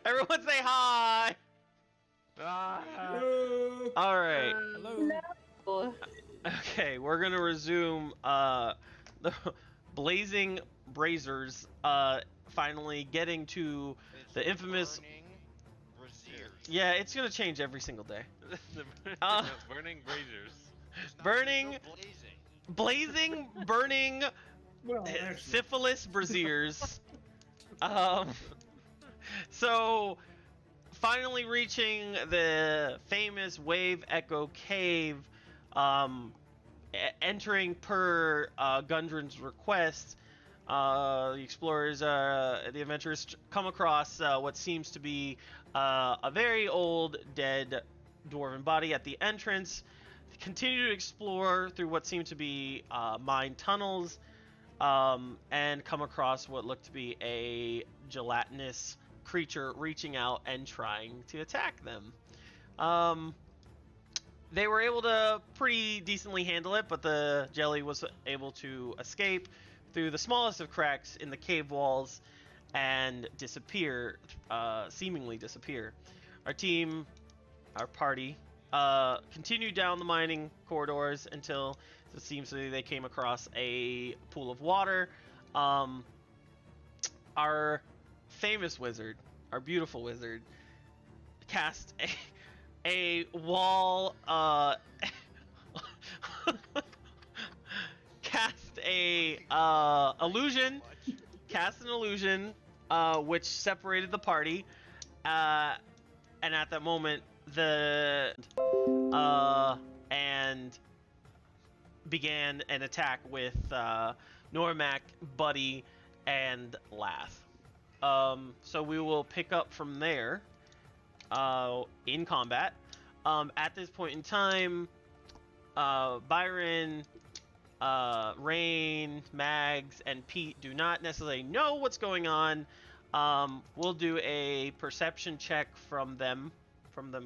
Everyone say hi! Hello. Alright. Hello. No. Okay, we're gonna resume the blazing braziers finally getting to It's the infamous burning braziers. Yeah, it's gonna change every single day. Burning braziers. There's not burning- no blazing. Blazing, burning Well, actually, syphilis braziers. So finally reaching the famous Wave Echo Cave, entering per Gundren's request, the explorers, the adventurers come across what seems to be a very old, dead dwarven body at the entrance. Continue to explore through what seem to be mine tunnels, and come across what looked to be a gelatinous creature reaching out and trying to attack them. They were able to pretty decently handle it, but the jelly was able to escape through the smallest of cracks in the cave walls and disappear, seemingly disappear. Our party, continued down the mining corridors until it seems they came across a pool of water. Our famous wizard, our beautiful wizard, cast a wall, cast an illusion, which separated the party, and at that moment, and began an attack with Normac, Buddy, and Lath. So we will pick up from there in combat. At this point in time, Byron, Rain, Mags, and Pete do not necessarily know what's going on. We'll do a perception check from them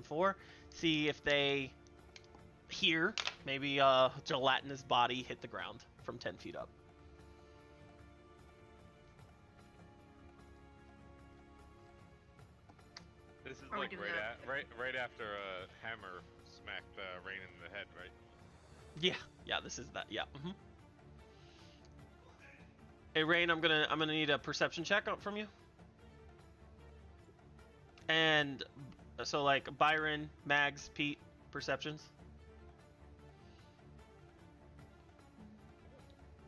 four, see if they hear maybe a gelatinous body hit the ground from 10 feet up. This is Are we like doing right that? right after a hammer smacked Rain in the head, right? Yeah, this is that. Yeah. Mm-hmm. Hey, Rain, I'm gonna need a perception check from you. And so, like, Byron, Mags, Pete, perceptions.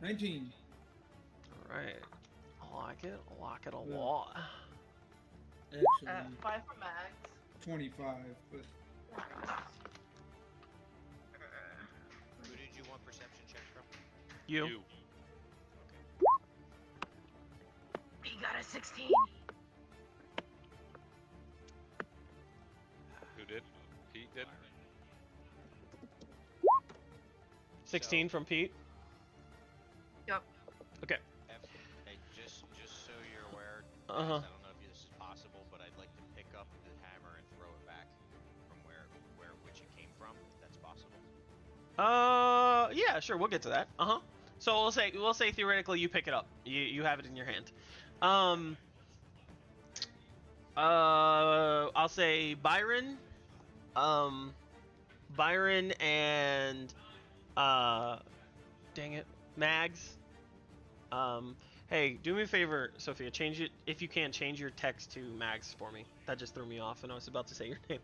19. All right. I like it a lot. Actually, 5 for Max. 25. But Who did you want perception check from? You. He got a 16. Who did? Pete did? 16 from Pete. Yep. Okay. Hey, just so you're aware, Uh-huh. I don't know if this is possible, but I'd like to pick up the hammer and throw it back from which it came from. If that's possible. Yeah, sure. We'll get to that. So we'll say theoretically you pick it up. You have it in your hand. I'll say Byron. Byron and dang it, Mags. Hey, do me a favor, Sophia. Change it if you can. Change your text to Mags for me. That just threw me off, and I was about to say your name.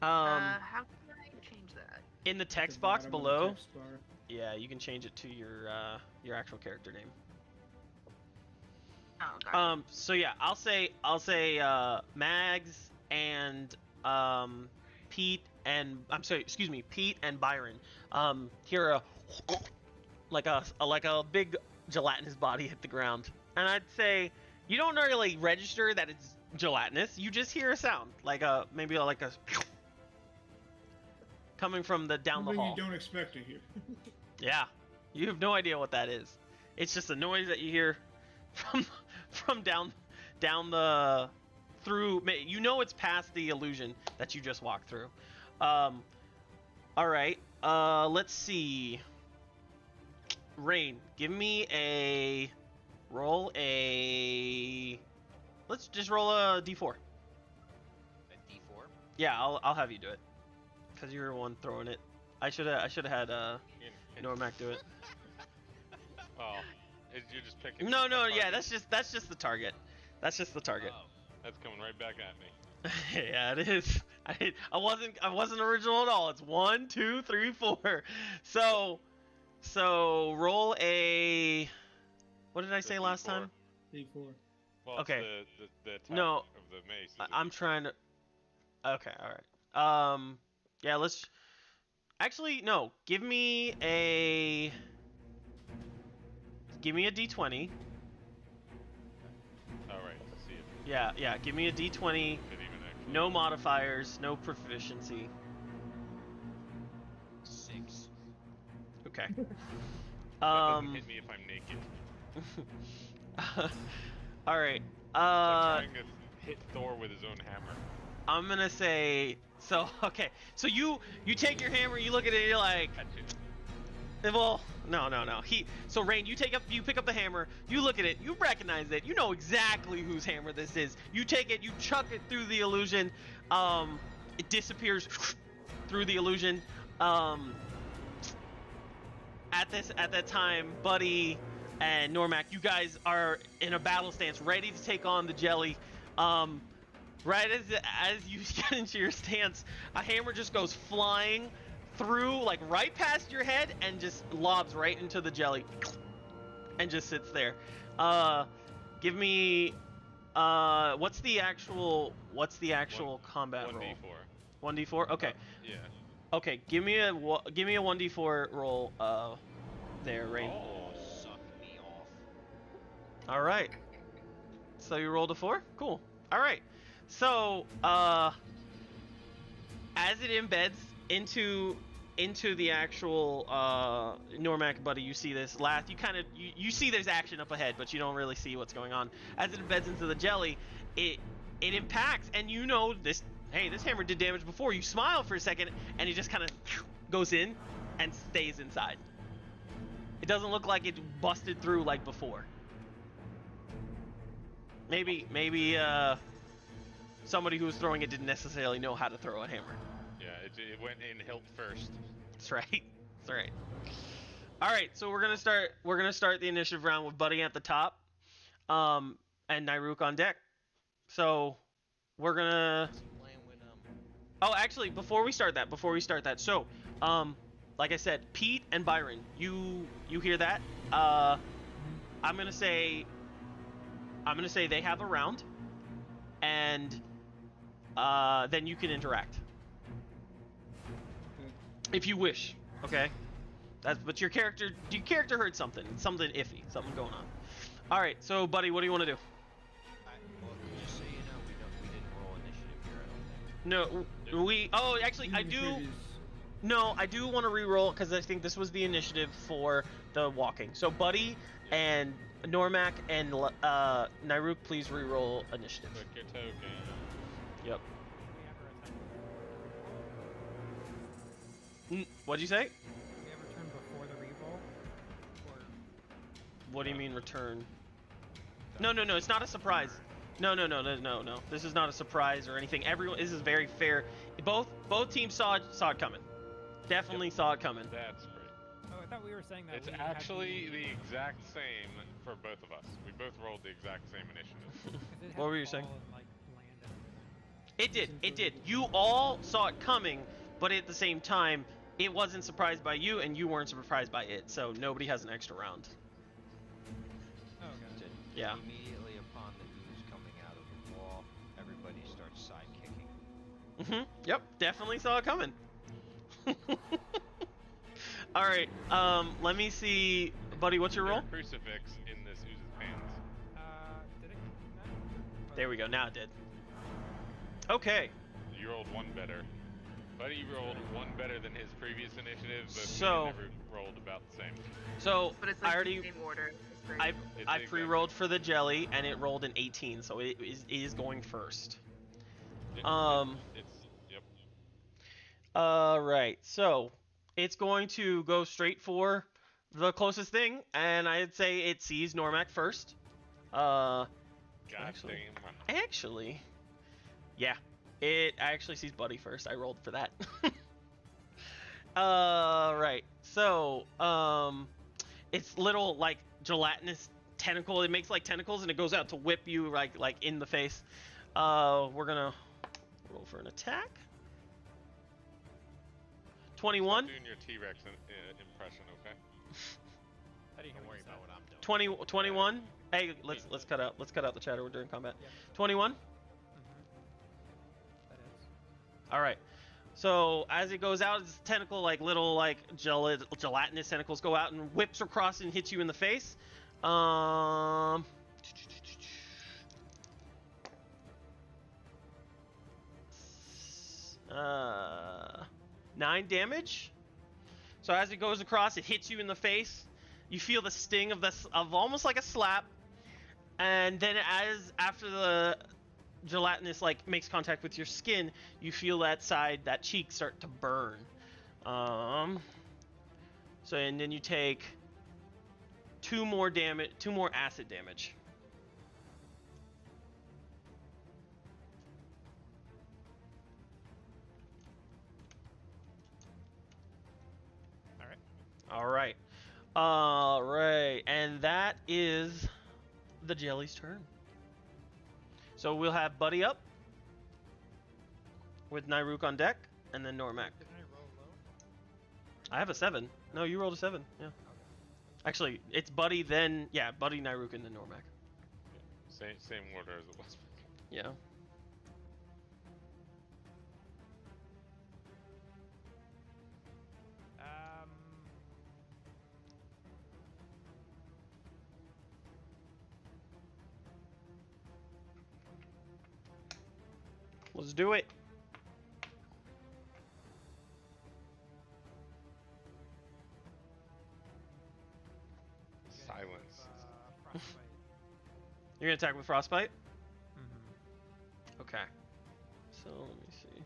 How can I change that? In the text the box bottom of the below. text bar. Yeah, you can change it to your actual character name. Oh, got it. So yeah, I'll say Mags and Pete and Pete and Byron. Hear a like a big gelatinous body hit the ground, and I'd say you don't really register that it's gelatinous. You just hear a sound like maybe like a coming from down the Something hall. you don't expect to hear. Yeah, you have no idea what that is. It's just a noise that you hear from down the through. You know it's past the illusion that you just walked through. All right. Let's see. Rain, give me a roll. Let's just roll a d4. A D4. Yeah, I'll have you do it, cause you were the one throwing it. I should have had Normac do it. Oh, you're just picking. No, a yeah, target. that's just the target. That's just the target. Oh. That's coming right back at me. Yeah, it is. I wasn't original at all. It's 1, 2, 3, 4. So roll a. What did I say last D4. time? D4. Well, Okay. it's the attack No, of the mace. is a I'm D4. trying to. Okay, all right. Yeah, let's. Actually, no. Give me a d20. All right, let's see it. Yeah. Give me a d20. Could even actually. No modifiers, no proficiency. 6. Okay. That doesn't hit me if I'm naked. All right. It's like trying to hit Thor with his own hammer. I'm gonna say so. Okay. So you take your hammer, you look at it, you're like, Catch it. well, no. So Rain, you pick up the hammer, you look at it, you recognize it, you know exactly whose hammer this is. You take it, you chuck it through the illusion. It disappears through the illusion. At that time, Buddy and Normac, you guys are in a battle stance, ready to take on the jelly. Right as you get into your stance, a hammer just goes flying through, like right past your head, and just lobs right into the jelly, and just sits there. Give me, what's the actual combat roll? 1d4. 1d4. Okay. Yeah. Okay. Give me a 1d4 roll. There, Rain. Oh. Suck me off. All right. So you rolled a 4? Cool. All right. So, as it embeds into the actual Normac Buddy, you see this last. You see there's action up ahead, but you don't really see what's going on. As it embeds into the jelly, it impacts, and you know this. Hey, this hammer did damage before. You smile for a second, and it just kind of goes in and stays inside. It doesn't look like it busted through like before. Maybe somebody who was throwing it didn't necessarily know how to throw a hammer. Yeah, it went in hilt first. That's right. That's right. All right, so we're gonna start the initiative round with Buddy at the top, and Nyruk on deck. So we're gonna. Playing with Oh, actually, before we start that, so like I said, Pete and Byron, you hear that? I'm gonna say they have a round, and then you can interact Okay. if you wish. Okay. But your character heard something iffy, something going on. All right, so Buddy, what do you want to do? well, just so you know, we didn't roll initiative here, I don't think. No, we. Oh, actually, I In the do. previous- No, I do want to re-roll because I think this was the initiative for the walking. So Buddy and Normac and Nyruk, please re-roll initiative. Click your token. Yep. What'd you say? Do we have return before the reroll? Or What do you mean return? No, it's not a surprise. No. This is not a surprise or anything. This is very fair. Both teams saw it coming. Definitely saw it coming. That's great. oh, I thought we were saying that It's we actually had the exact same for both of us. We both rolled the exact same initiative. 'cause it had What were to you saying? fall and, like, land and everything. It did. You all saw it coming, but at the same time, it wasn't surprised by you, and you weren't surprised by it. So nobody has an extra round. Oh, okay. Yeah. Immediately upon the ooze coming out of the wall, everybody starts side kicking. Yep. Definitely saw it coming. All right. Let me see, Buddy. What's your roll? There's a crucifix in this ooze's hands. Did it? No? There we go. Now it did. Okay. You rolled one better. Buddy rolled one better than his previous initiative, but So- we never rolled about the same. So But it's like I already the same order. It's great. I It's I exactly- pre-rolled for the jelly, and it rolled an 18, so it is going first. It- It's yep. Right. So it's going to go straight for the closest thing, and I'd say it sees Normac first. Got God Actually. damn. Actually, yeah, it actually sees Buddy first. I rolled for that. Right. So, it's little like gelatinous tentacle. It makes like tentacles and it goes out to whip you like in the face. We're gonna roll for an attack. 21. Stop doing your T-Rex impression, okay? How do you hear Don't what worry you about said? what I'm doing. 21. Hey, let's cut out the chatter. We're during combat. Yeah. 21. That is. All right. So as it goes out, its tentacle, like little like gelatinous tentacles, go out and whips across and hits you in the face. 9 damage. So as it goes across, it hits you in the face. You feel the sting of almost like a slap, and then after the gelatinous like makes contact with your skin, you feel that cheek start to burn. So and then you take 2 more acid damage. All right, and that is the jelly's turn. So we'll have Buddy up with Nyruk on deck, and then Normac. Didn't I roll low? I have a 7. No, you rolled a 7. Yeah. Okay. Actually, it's Buddy, then Buddy, Nyruk, and then Normac. Same order as it was. Yeah. Let's do it. Silence. Frostbite. You're gonna attack with Frostbite? Mm-hmm. Okay. So let me see.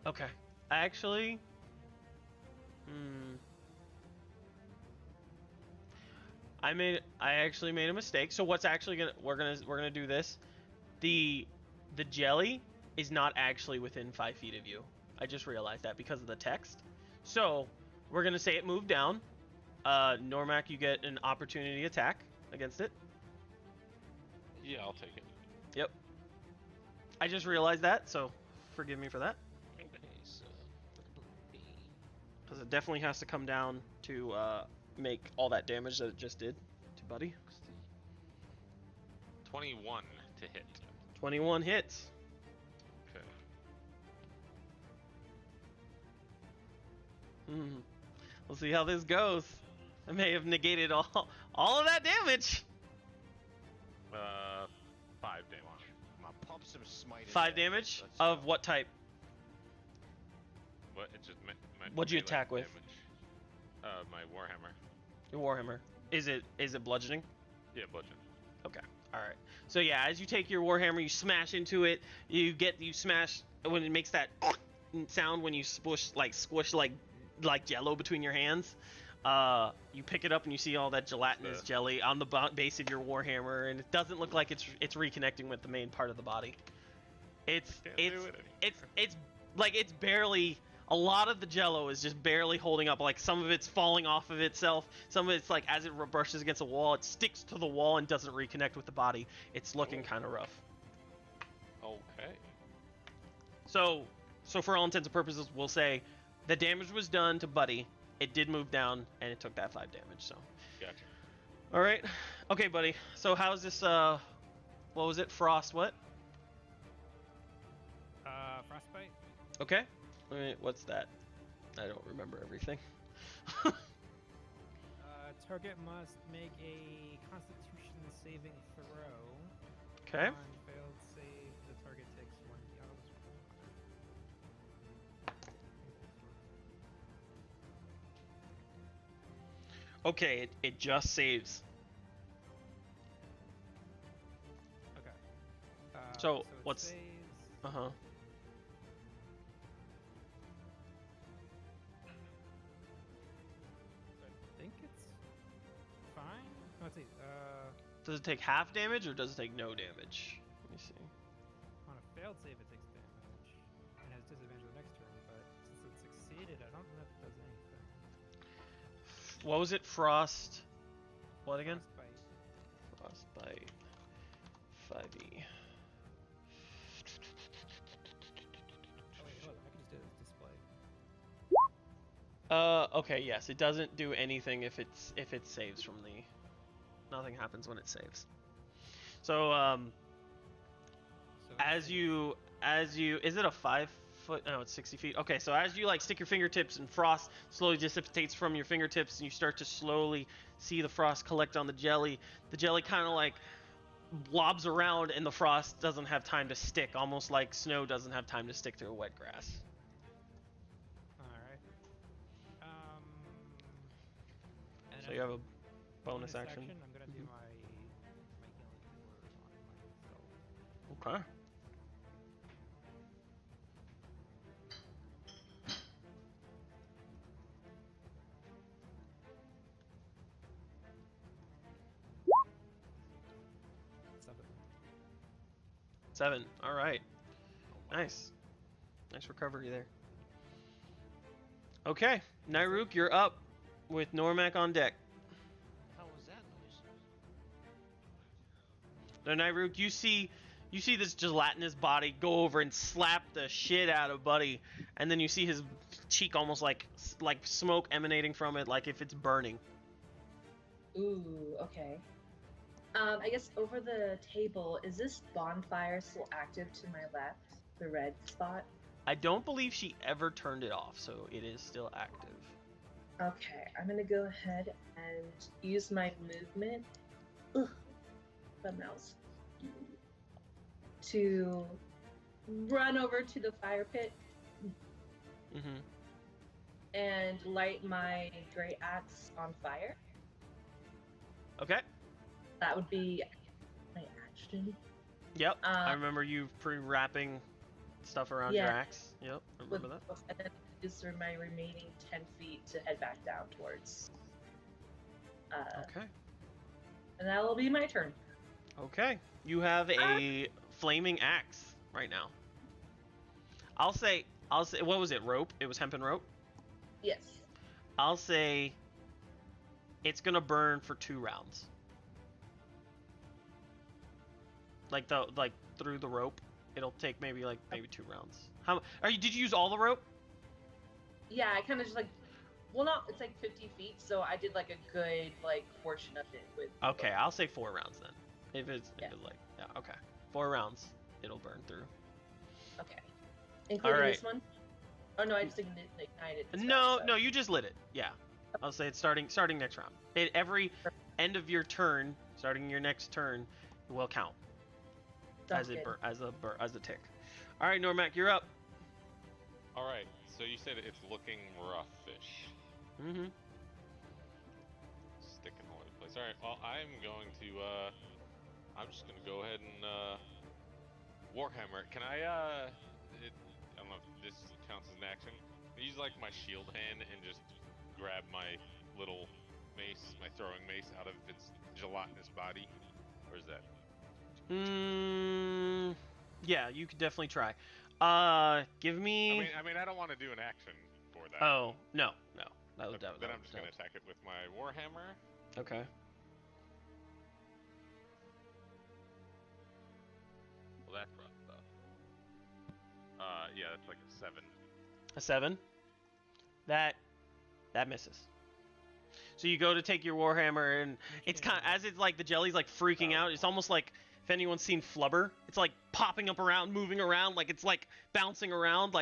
Okay. Actually, I actually made a mistake. So what's actually we're gonna do this. The jelly is not actually within 5 feet of you. I just realized that because of the text. So we're gonna say it moved down. Normac, you get an opportunity attack against it. Yeah, I'll take it. Yep. I just realized that, so forgive me for that. Okay, so Because it definitely has to come down to make all that damage that it just did to Buddy. 21 to hit. 21 hits. Okay. We'll see how this goes. I may have negated all of that damage. 5 damage. I'm gonna pump some smite. in 5 there. damage Let's of go. what type? What? It just What'd you melee attack with? Damage. My Warhammer. Your Warhammer. Is it bludgeoning? Yeah, bludgeon. Okay. All right. So yeah, as you take your Warhammer, you smash into it. You smash when it makes that sound when you squish like jello between your hands. You pick it up and you see all that gelatinous jelly on the base of your Warhammer, and it doesn't look like it's reconnecting with the main part of the body. It's like it's barely. A lot of the jello is just barely holding up. Like some of it's falling off of itself. Some of it's like as it brushes against a wall, it sticks to the wall and doesn't reconnect with the body. It's looking kind of rough. Okay. So for all intents and purposes, we'll say the damage was done to Buddy. It did move down, and it took that 5 damage. So. Gotcha. All right. Okay, buddy. So how's this? What was it? Frost? What? Frostbite. Okay. What's that? I don't remember everything. Target must make a Constitution saving throw. Okay. On failed save, the target takes 1d. Okay, it just saves. Okay. So, it what's- saves. Uh huh. let's see. Does it take half damage or does it take no damage? Let me see. On a failed save, it takes damage and has disadvantage the next turn. But since it succeeded, I don't know if it does anything. What was it? Frost. What again? Frostbite. Frostbite. 5e. Oh wait, hold on. I can just do this display. Okay, yes, it doesn't do anything if it saves from the. Nothing happens when it saves. So So as you is it a 5 foot? No, it's 60 feet. Okay, so as you like stick your fingertips and frost slowly dissipates from your fingertips and you start to slowly see the frost collect on the jelly kind of like blobs around and the frost doesn't have time to stick, almost like snow doesn't have time to stick through a wet grass. All right. And So as you have a a bonus action. I'm gonna do my healing word on myself. Okay. Seven. All right. Nice. Nice recovery there. Okay, Nyruk, you're up with Normac on deck. How was that noise? Now, Nyruk, you see this gelatinous body go over and slap the shit out of Buddy, and then you see his cheek almost like smoke emanating from it, like if it's burning. Ooh, okay. I guess over the table, is this bonfire still active to my left? The red spot? I don't believe she ever turned it off, so it is still active. Okay, I'm gonna go ahead and use my movement. Ugh, the mouse. To run over to the fire pit Mm-hmm. and light my great axe on fire. Okay. That would be my action. Yep. I Um, remember you pre-wrapping stuff around your yeah. axe. Yep. I remember that. And then use for my remaining 10 feet to head back down towards. Okay. And that will be my turn. Okay. You have a flaming axe right now. I'll say what was it? Rope? It was hempen rope? Yes. I'll say it's going to burn for 2 rounds. Like through the rope, it'll take maybe 2 rounds. Did you use all the rope? Yeah, I kind of just it's like 50 feet, so I did like a good portion of it with. Okay, I'll say 4 rounds then. If it's Yeah. okay. 4 rounds it'll burn through. Okay. Including Alright. this one? Oh no, I just ignited this No, one, so- no, you just lit it. Yeah. I'll say it's starting next round. Every end of your turn, starting your next turn, will count Sounds as good. a tick. All right, Normac, you're up. All right. So you said it's looking roughish. Mm-hmm. Sticking all over the place. All right. Well, I'm going to. I'm just gonna go ahead and Warhammer. Can I? I don't know if this counts as an action. Use my shield hand and just grab my little mace, my throwing mace, out of its gelatinous body. Or is that? Yeah, you could definitely try. Give me. I mean, I don't want to do an action for that. Oh no. That would Then I'm just gonna attack it with my Warhammer. Okay. Well, that's rough stuff. Yeah, that's like a 7. A 7. That misses. So you go to take your Warhammer, and it's kind of, as it's the jelly's freaking out. It's almost like if anyone's seen Flubber. It's popping up around, moving around, it's bouncing around,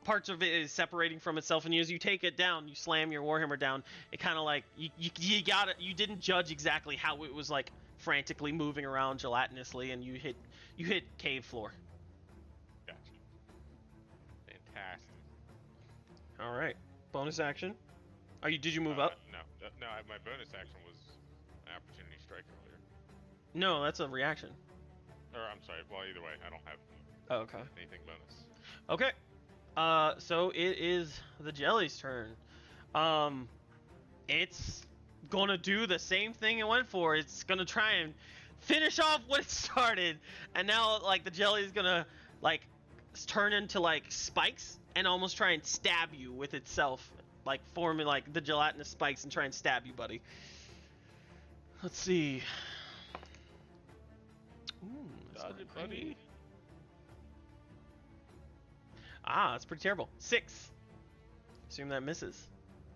parts of it is separating from itself. And as you take it down, you slam your Warhammer down. It kind of you got it. You didn't judge exactly how it was frantically moving around gelatinously, and you hit cave floor. Gotcha. Fantastic. All right. Bonus action. Did you move up? No. My bonus action was an opportunity strike earlier. No, that's a reaction. Or I'm sorry. Well, either way, I don't have Oh, okay. anything bonus. Okay. So it is the jelly's turn. It's gonna do the same thing it went for. It's gonna try and finish off what it started, and now like the jelly is gonna like turn into like spikes and almost try and stab you with itself, like forming like the gelatinous spikes and try and stab you, buddy. Let's see. Ooh, that's Dodge not it, great. buddy. Ah, that's pretty terrible. 6. Assume that misses.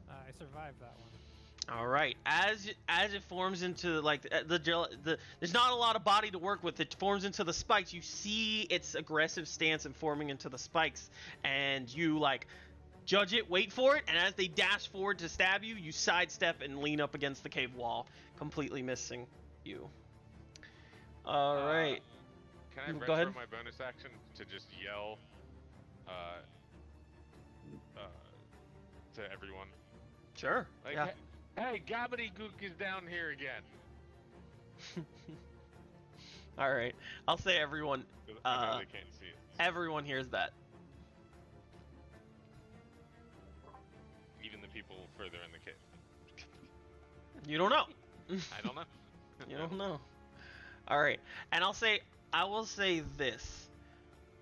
I survived that one. All right. As it forms into like there's not a lot of body to work with. It forms into the spikes. You see its aggressive stance and forming into the spikes, and you like judge it, wait for it, and as they dash forward to stab you, you sidestep and lean up against the cave wall, completely missing you. All right. Can I Go retro ahead. my bonus action to just yell to everyone? Sure. Like, Yeah. hey, Gobbledygook is down here again. All right. I'll say everyone. 'Cause I know they can't see it. Everyone hears that. Even the people further in the cave. You don't know. I don't know. You don't know. All right. And I will say this.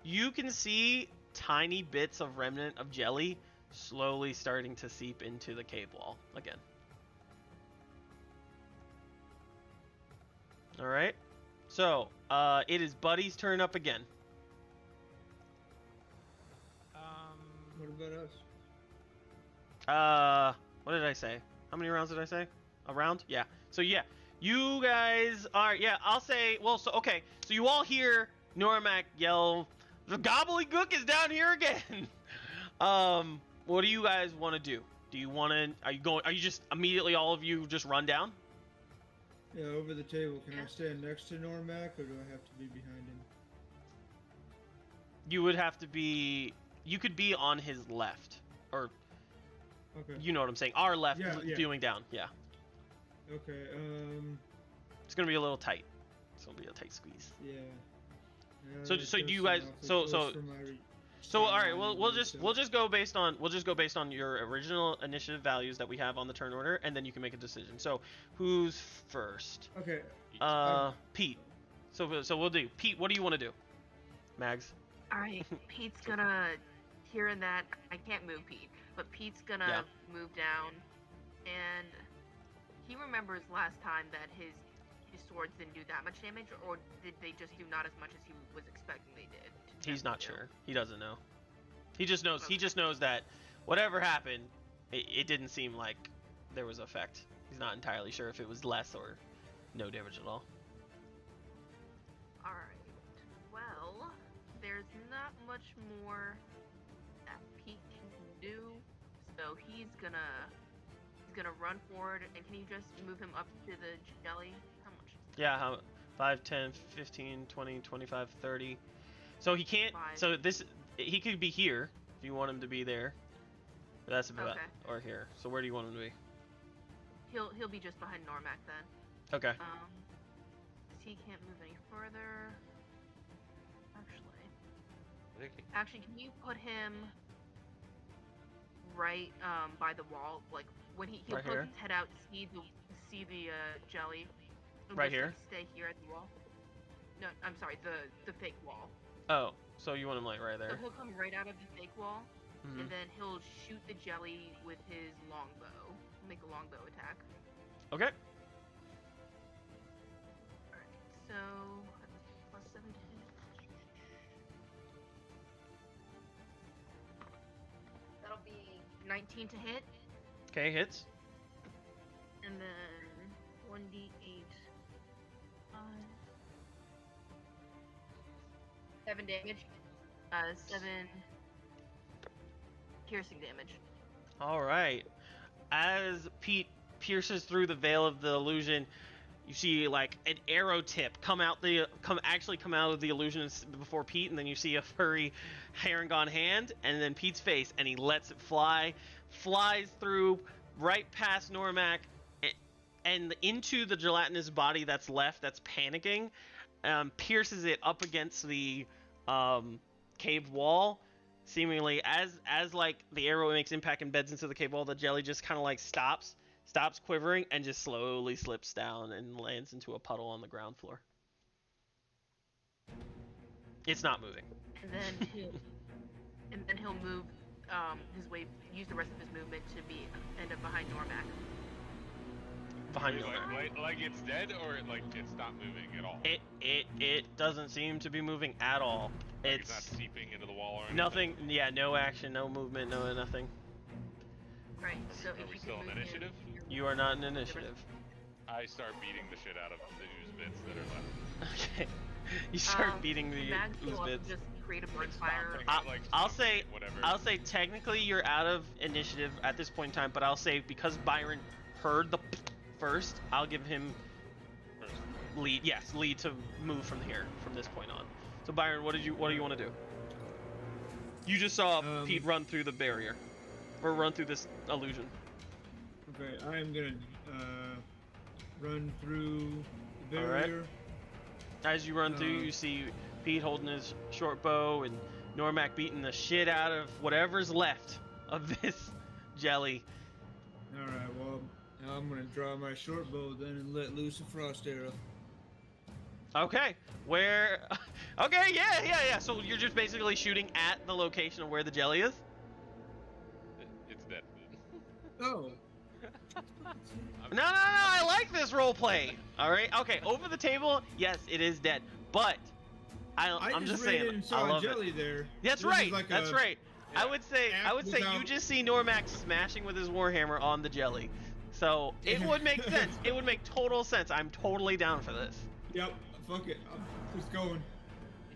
You can see tiny bits of remnant of jelly slowly starting to seep into the cave wall again. All right. So, it is Buddy's turn up again. What about us? What did I say? How many rounds did I say? A round? Yeah. So yeah, you guys are, yeah, I'll say, well, so, okay. So you all hear Normac yell, the gobbledygook is down here again. What do you guys want to do? Do you want to, are you just immediately all of you just run down? Yeah, over the table. Can I stand next to Normac, or do I have to be behind him? You would have to be, you could be on his left, or Okay. you know what I'm saying, our left, Yeah, yeah. viewing down, yeah. Okay. It's gonna be a little tight. It's gonna be a tight squeeze. Yeah. So you guys- so- So all right, well we'll just go based on your original initiative values that we have on the turn order, and then you can make a decision. So who's first? Okay. Pete. So we'll do Pete. What do you want to do? Mags. Alright, Pete's gonna, hearing that, I can't move Pete, but Pete's gonna Yeah. move down, and he remembers last time that his swords didn't do that much damage, or did they just do not as much as he was expecting they did? He's not sure. He doesn't know. He just knows. He Okay. just knows that whatever happened, it didn't seem like there was effect. He's not entirely sure if it was less or no damage at all. Alright, well, there's not much more that Pete can do, so he's gonna run forward, and can you just move him up to the jelly? How much? Yeah, how 5, 10, 15, 20, 25, 30. So he can't, Five. so he could be here if you want him to be there. But that's about, Okay. or here. So where do you want him to be? He'll be just behind Normac then. Okay. 'cause he can't move any further. Actually, can you put him right by the wall, like when he'll Right poke here? his head out, see the jelly. and Right just, here? like, stay here at the wall. No, I'm sorry, the fake wall. Oh, so you want him like right So there? he'll come right out of the fake wall, Mhm. and then he'll shoot the jelly with his longbow. Make a longbow attack. Okay. Alright, so plus 7 to hit. That'll be 19 to hit, Okay, hits. and then 1d8. 7 damage. 7 piercing damage. All right. As Pete pierces through the veil of the illusion, you see like an arrow tip come out of the illusion before Pete, and then you see a furry Harengon hand, and then Pete's face, and he lets it flies through right past Normac, and into the gelatinous body that's left, that's panicking, pierces it up against the cave wall. Seemingly, as like the arrow makes impact and beds into the cave wall, the jelly just kind of like stops, stops quivering, and just slowly slips down and lands into a puddle on the ground floor. It's not moving. And then he'll move his way, use the rest of his movement to end up behind Normac. Behind Wait, Normac. like it's dead, or like it's not moving at all? It doesn't seem to be moving at all. Like it's not seeping into the wall or anything? nothing. Yeah, no action, no movement, no nothing. Right. So Are if we you still can in move initiative? You are not in initiative. I start beating the shit out of the ooze bits that are left. Okay. You start beating the Mag ooze will bits. just create a burn Like fire. stomping, like I'll stomping say it, whatever. I'll say technically you're out of initiative at this point in time, but I'll say because Byron heard the first, I'll give him First. lead. Yes, lead to move from this point on. So Byron, what do you want to do? You just saw Pete run through the barrier, or run through this illusion. Okay, I'm gonna run through the All right. barrier. As you run through, you see Pete holding his short bow and Normac beating the shit out of whatever's left of this jelly. Alright, well, now I'm gonna draw my short bow then and let loose a frost arrow. Okay, where? Okay, yeah. So you're just basically shooting at the location of where the jelly is? It's dead. Oh! No, I like this role play. All right, okay, over the table, yes, it is dead, but I'm just ran in saying, and I saw love a jelly it. there. That's This right. is like That's a right. I would say act you without- just see Normac smashing with his warhammer on the jelly. So it would make sense. It would make total sense. I'm totally down for this. Yep, fuck it. I'm just going.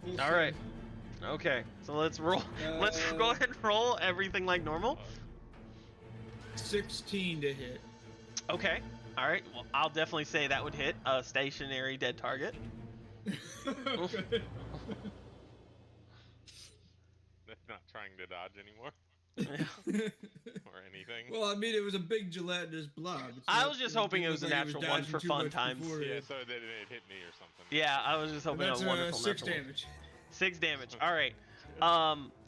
Full All right. send. Okay, so let's roll. Let's go ahead and roll everything like normal. 16 to hit. Okay. All right. Well, I'll definitely say that would hit a stationary dead target. Okay. That's not trying to dodge anymore or anything. Well, I mean, it was a big gelatinous blob. It's I not- was just didn't hoping it look was a like natural one dodging for too fun much times. before Yeah, it- so that it hit me or something. Yeah, I was just hoping That's a wonderful 6 natural one. damage. 6 damage. All right.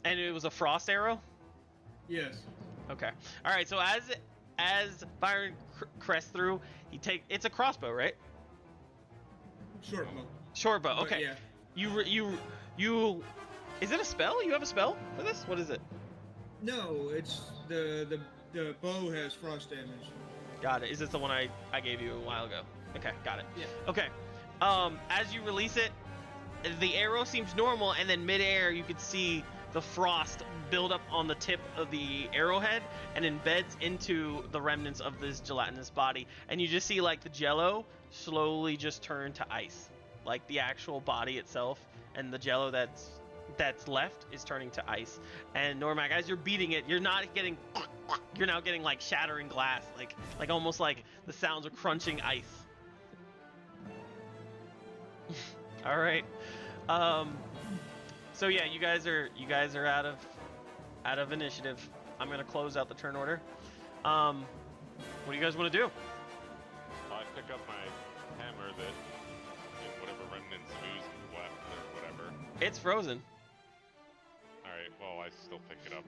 And it was a frost arrow. Yes. Okay. All right. So as Byron crests through, it's a crossbow, right? Short bow. Short bow. But Okay. Yeah. You. Is it a spell? You have a spell for this? What is it? No, it's the bow has frost damage. Got it. Is this the one I gave you a while ago? Okay. Got it. Yeah. Okay. As you release it, the arrow seems normal, and then midair you could see the frost build up on the tip of the arrowhead and embeds into the remnants of this gelatinous body, and you just see like the jello slowly just turn to ice, like the actual body itself, and the jello that's left is turning to ice. And Normac, as you're beating it, you're now getting like shattering glass, like almost like the sounds of crunching ice. All right. So yeah, you guys are out of initiative. I'm gonna close out the turn order. What do you guys want to do? I pick up my hammer that, and whatever remnants of ooze left or whatever. It's frozen. Alright, well, I still pick it up.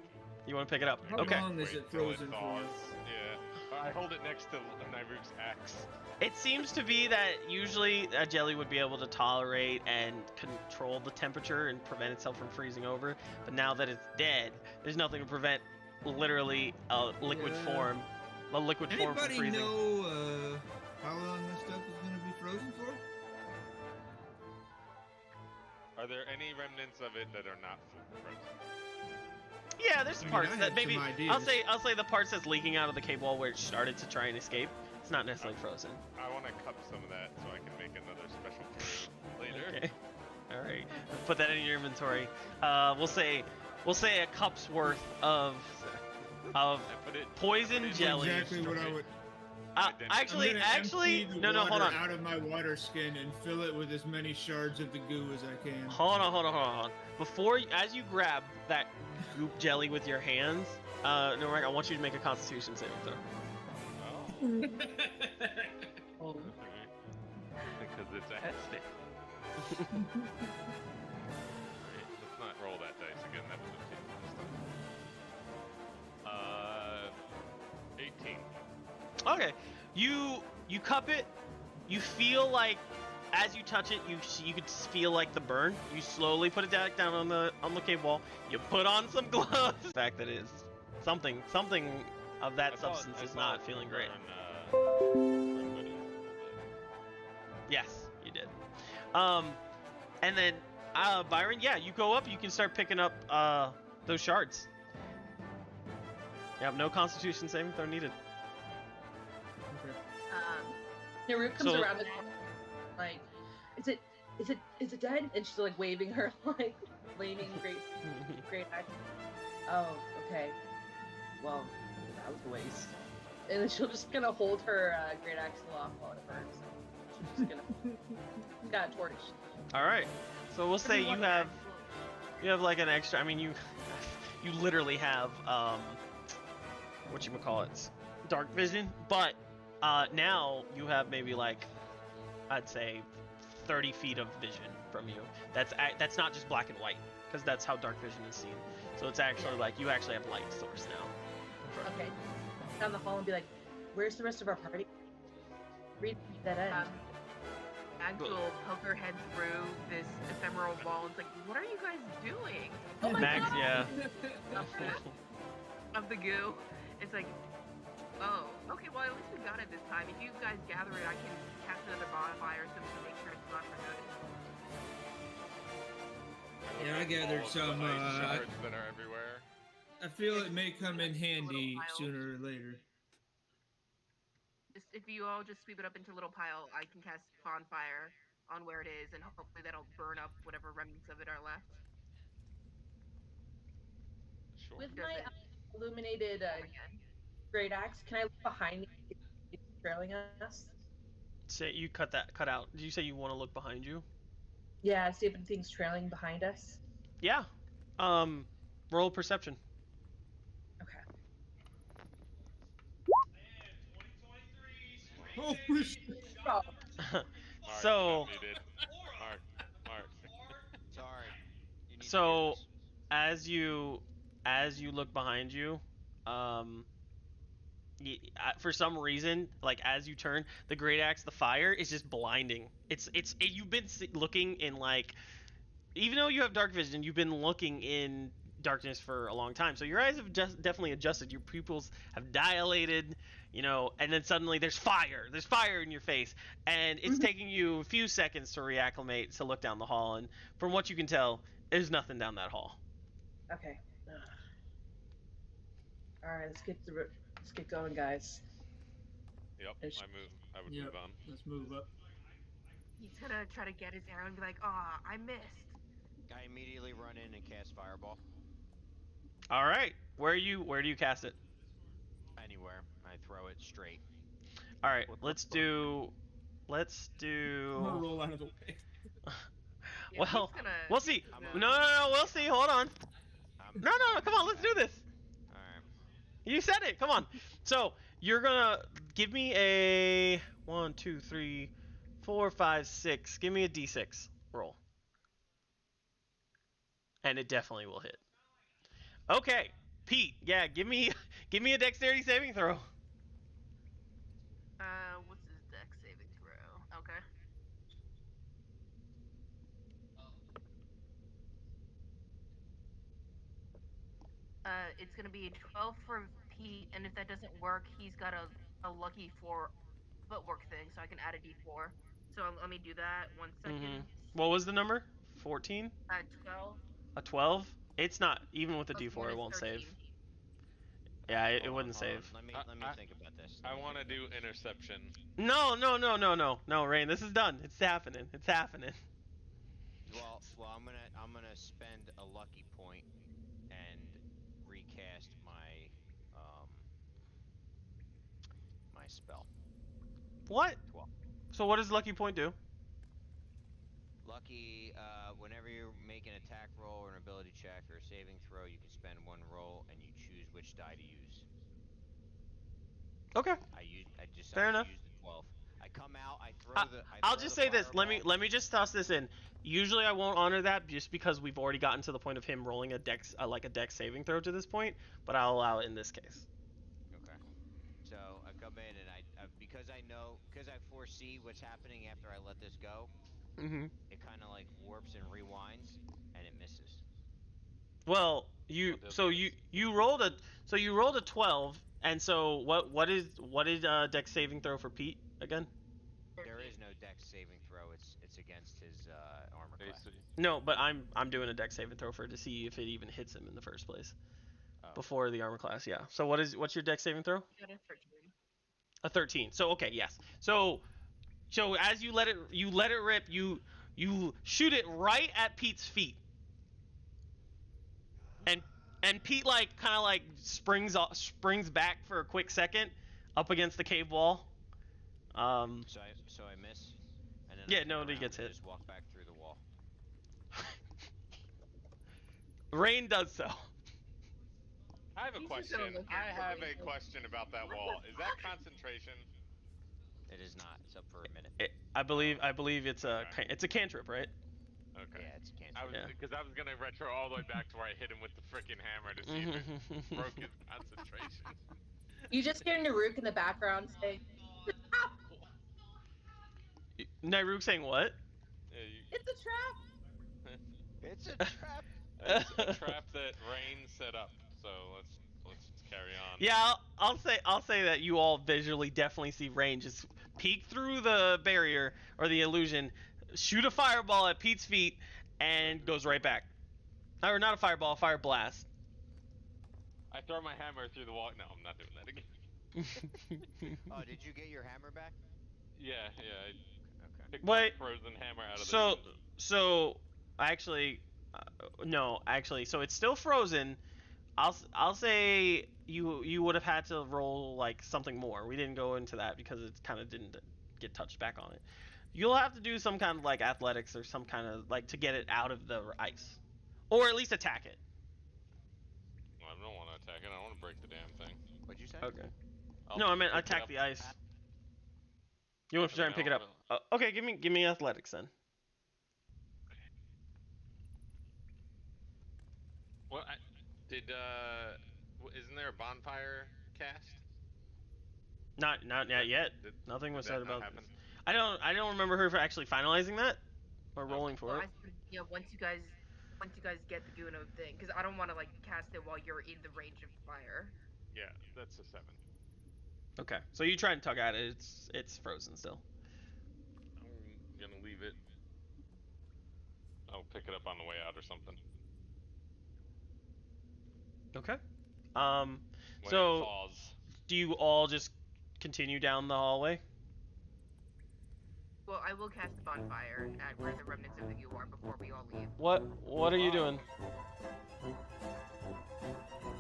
You want to pick it up? How Okay. long is Wait it till frozen for? thaws. Yeah. I hold it next to Nairook's axe. It seems to be that usually a jelly would be able to tolerate and control the temperature and prevent itself from freezing over. But now that it's dead, there's nothing to prevent literally a liquid Yeah. form, from Anybody freezing. know how long this stuff is gonna be frozen for? Are there any remnants of it that are not frozen? Yeah, there's I mean, parts I that have maybe some ideas. I'll say the parts that's leaking out of the cave wall where it started to try and escape. It's not necessarily frozen. I want to cup some of that so I can make another special brew later. Okay. All right. Put that in your inventory. We'll say a cup's worth of I put it poison That's jelly. Exactly what I would. Actually, I'm gonna actually, empty the no, hold water on. out of my water skin and fill it with as many shards of the goo as I can. Hold on. As you grab that goop jelly with your hands, Normac, I want you to make a Constitution saving throw. Oh. Because it's acid. Alright, let's not roll that dice again. That was a 2 last time. 18. Okay, you cup it. You feel like as you touch it, you could feel like the burn. You slowly put it down on the cave wall. You put on some gloves. The fact that it is something of that substance is not feeling great. Yes, you did. And then Byron, yeah, you go up. You can start picking up those shards. You have no Constitution saving throw needed. Okay. Naruk comes So- around the corner, like, is it dead? And she's like waving her like flaming great axe. Oh, okay. Well, that was a waste. And then she'll just gonna hold her great axe aloft while it burns. She's just gonna got a torch. All right. So we'll say you have like an extra. I mean, you literally have whatchamacallits, dark vision, but now you have maybe like, I'd say 30 feet of vision from you. That's not just black and white, because that's how dark vision is seen. So it's actually like you actually have light source now. in front of you. Okay. Down the hall and be like, where's the rest of our party? Read that end. Max will poke her head through this ephemeral wall and it's like, what are you guys doing? Oh my Max, God. yeah. Of the goo. It's like, oh, okay, well at least we got it this time. If you guys gather it, I can cast another bonfire so we can make sure it's not for good. Yeah, I gathered some, shards that are everywhere. I feel it may come in handy sooner or later. Just if you all just sweep it up into a little pile, I can cast bonfire on where it is, and hopefully that'll burn up whatever remnants of it are left. Sure. With Does my it- illuminated Again. great axe, can I look behind me if it's trailing us? Say you cut out. Did you say you want to look behind you? Yeah, see if anything's trailing behind us. Yeah. Roll perception. Okay. Holy shit. Oh, Mark, So- you're muted. Mark. Sorry. You need to So, hear this. as you look behind you, for some reason, like as you turn, the great axe, the fire is just blinding. You've been looking in like, even though you have dark vision, you've been looking in darkness for a long time. So your eyes have just definitely adjusted. Your pupils have dilated, and then suddenly there's fire. There's fire in your face, and it's taking you a few seconds to reacclimate to look down the hall. And from what you can tell, there's nothing down that hall. okay. All right, let's get going, guys. Yep, Ish. I would Yep. move on. Let's move up. He's gonna try to get his arrow and be like, "Ah, I missed." I immediately run in and cast fireball. All right, where do you cast it? Anywhere. I throw it straight. All right, What- let's what- do. I'm gonna roll out of the way. Yeah, Well, he's gonna- we'll see. I'm No, we'll see. Hold on. No, come on, let's do this. Alright. You said it. Come on. So you're gonna give me a 1, 2, 3, 4, 5, 6. Give me a D6 roll, and it definitely will hit. Okay, Pete. Yeah, give me a dexterity saving throw. What's his dex saving throw? Okay. It's gonna be 12 for Pete, and if that doesn't work, he's got a lucky 4 footwork thing, so I can add a D4. So let me do that. 1 second. What was the number? 14? 12. A 12? It's not even with the plus D4. one It is won't 13. save. Yeah, it Hold wouldn't on, hold on. save. Let me think about this. I want to do interception. No, Rain. This is done. It's happening. Well, I'm gonna spend a lucky point and recast my spell. What? 12. So what does Lucky Point do? Lucky, whenever you make an attack roll or an ability check or a saving throw, you can spend 1 roll and you choose which die to use. Okay. I decided Fair enough. to use the 12. I come out, I throw the. I'll just say this. Let me just toss this in. Usually I won't honor that just because we've already gotten to the point of him rolling a dex saving throw to this point, but I'll allow it in this case. Okay. So I come in and I because I foresee what's happening after I let this go. Mm-hmm. It kind of like warps and rewinds, and it misses. Well, What does it miss? you rolled a 12, and so what is Dex saving throw for Pete again? There is no Dex saving throw. It's against his armor class. AC. No, but I'm doing a Dex saving throw for to see if it even hits him in the first place Oh. before the armor class. Yeah. So what's your Dex saving throw? You got a 13. A 13. So okay, yes. So as you let it rip, you shoot it right at Pete's feet. And Pete like kind of like springs back for a quick second up against the cave wall. So I miss, and then Yeah, I turn no, he around gets and hit. just walk back through the wall. Rain does so. I have a He's just question. gonna look I at have Billy. a question about that wall. Is that concentration? It is not. It's up for a minute. I believe it's a cantrip, right? Okay. Yeah, it's a I cancer. was because I was gonna retro all the way back to where I hit him with the freaking hammer to see if it broke his concentration. You just hear Naruk in the background say, Nairuk saying what? Yeah, "It's a trap." It's a trap. it's a trap that Rain set up. So let's carry on. Yeah, I'll say that you all visually definitely see Rain just peek through the barrier or the illusion, shoot a fireball at Pete's feet, and goes right back. Or not a fireball, a fire blast. I throw my hammer through the wall. No, I'm not doing that again. Oh, did you get your hammer back? Yeah. I Okay. picked Wait. my frozen hammer out of So the. so actually, no, actually, so it's still frozen. I'll say you would have had to roll like something more. We didn't go into that because it kind of didn't get touched back on it. You'll have to do some kind of like athletics or some kind of like to get it out of the ice, or at least attack it. I don't want to attack it. I want to break the damn thing. What'd you say? Okay. I'll No, I meant pick it attack up. the ice. You want to try and pick it up? Okay, give me athletics then. Well, isn't there a bonfire cast? Not yet. Did, Nothing did was that said not about happen? this. I don't remember her actually finalizing that or rolling for Well, it. I said, yeah, once you guys get the Guno thing, because I don't want to like cast it while you're in the range of fire. Yeah, that's a 7. Okay, so you try and tug at it. It's frozen still. I'm gonna leave it. I'll pick it up on the way out or something. Okay. When So it falls. do you all just continue down the hallway? Well, I will cast the bonfire at where the remnants of the goo are before we all leave. What are you doing?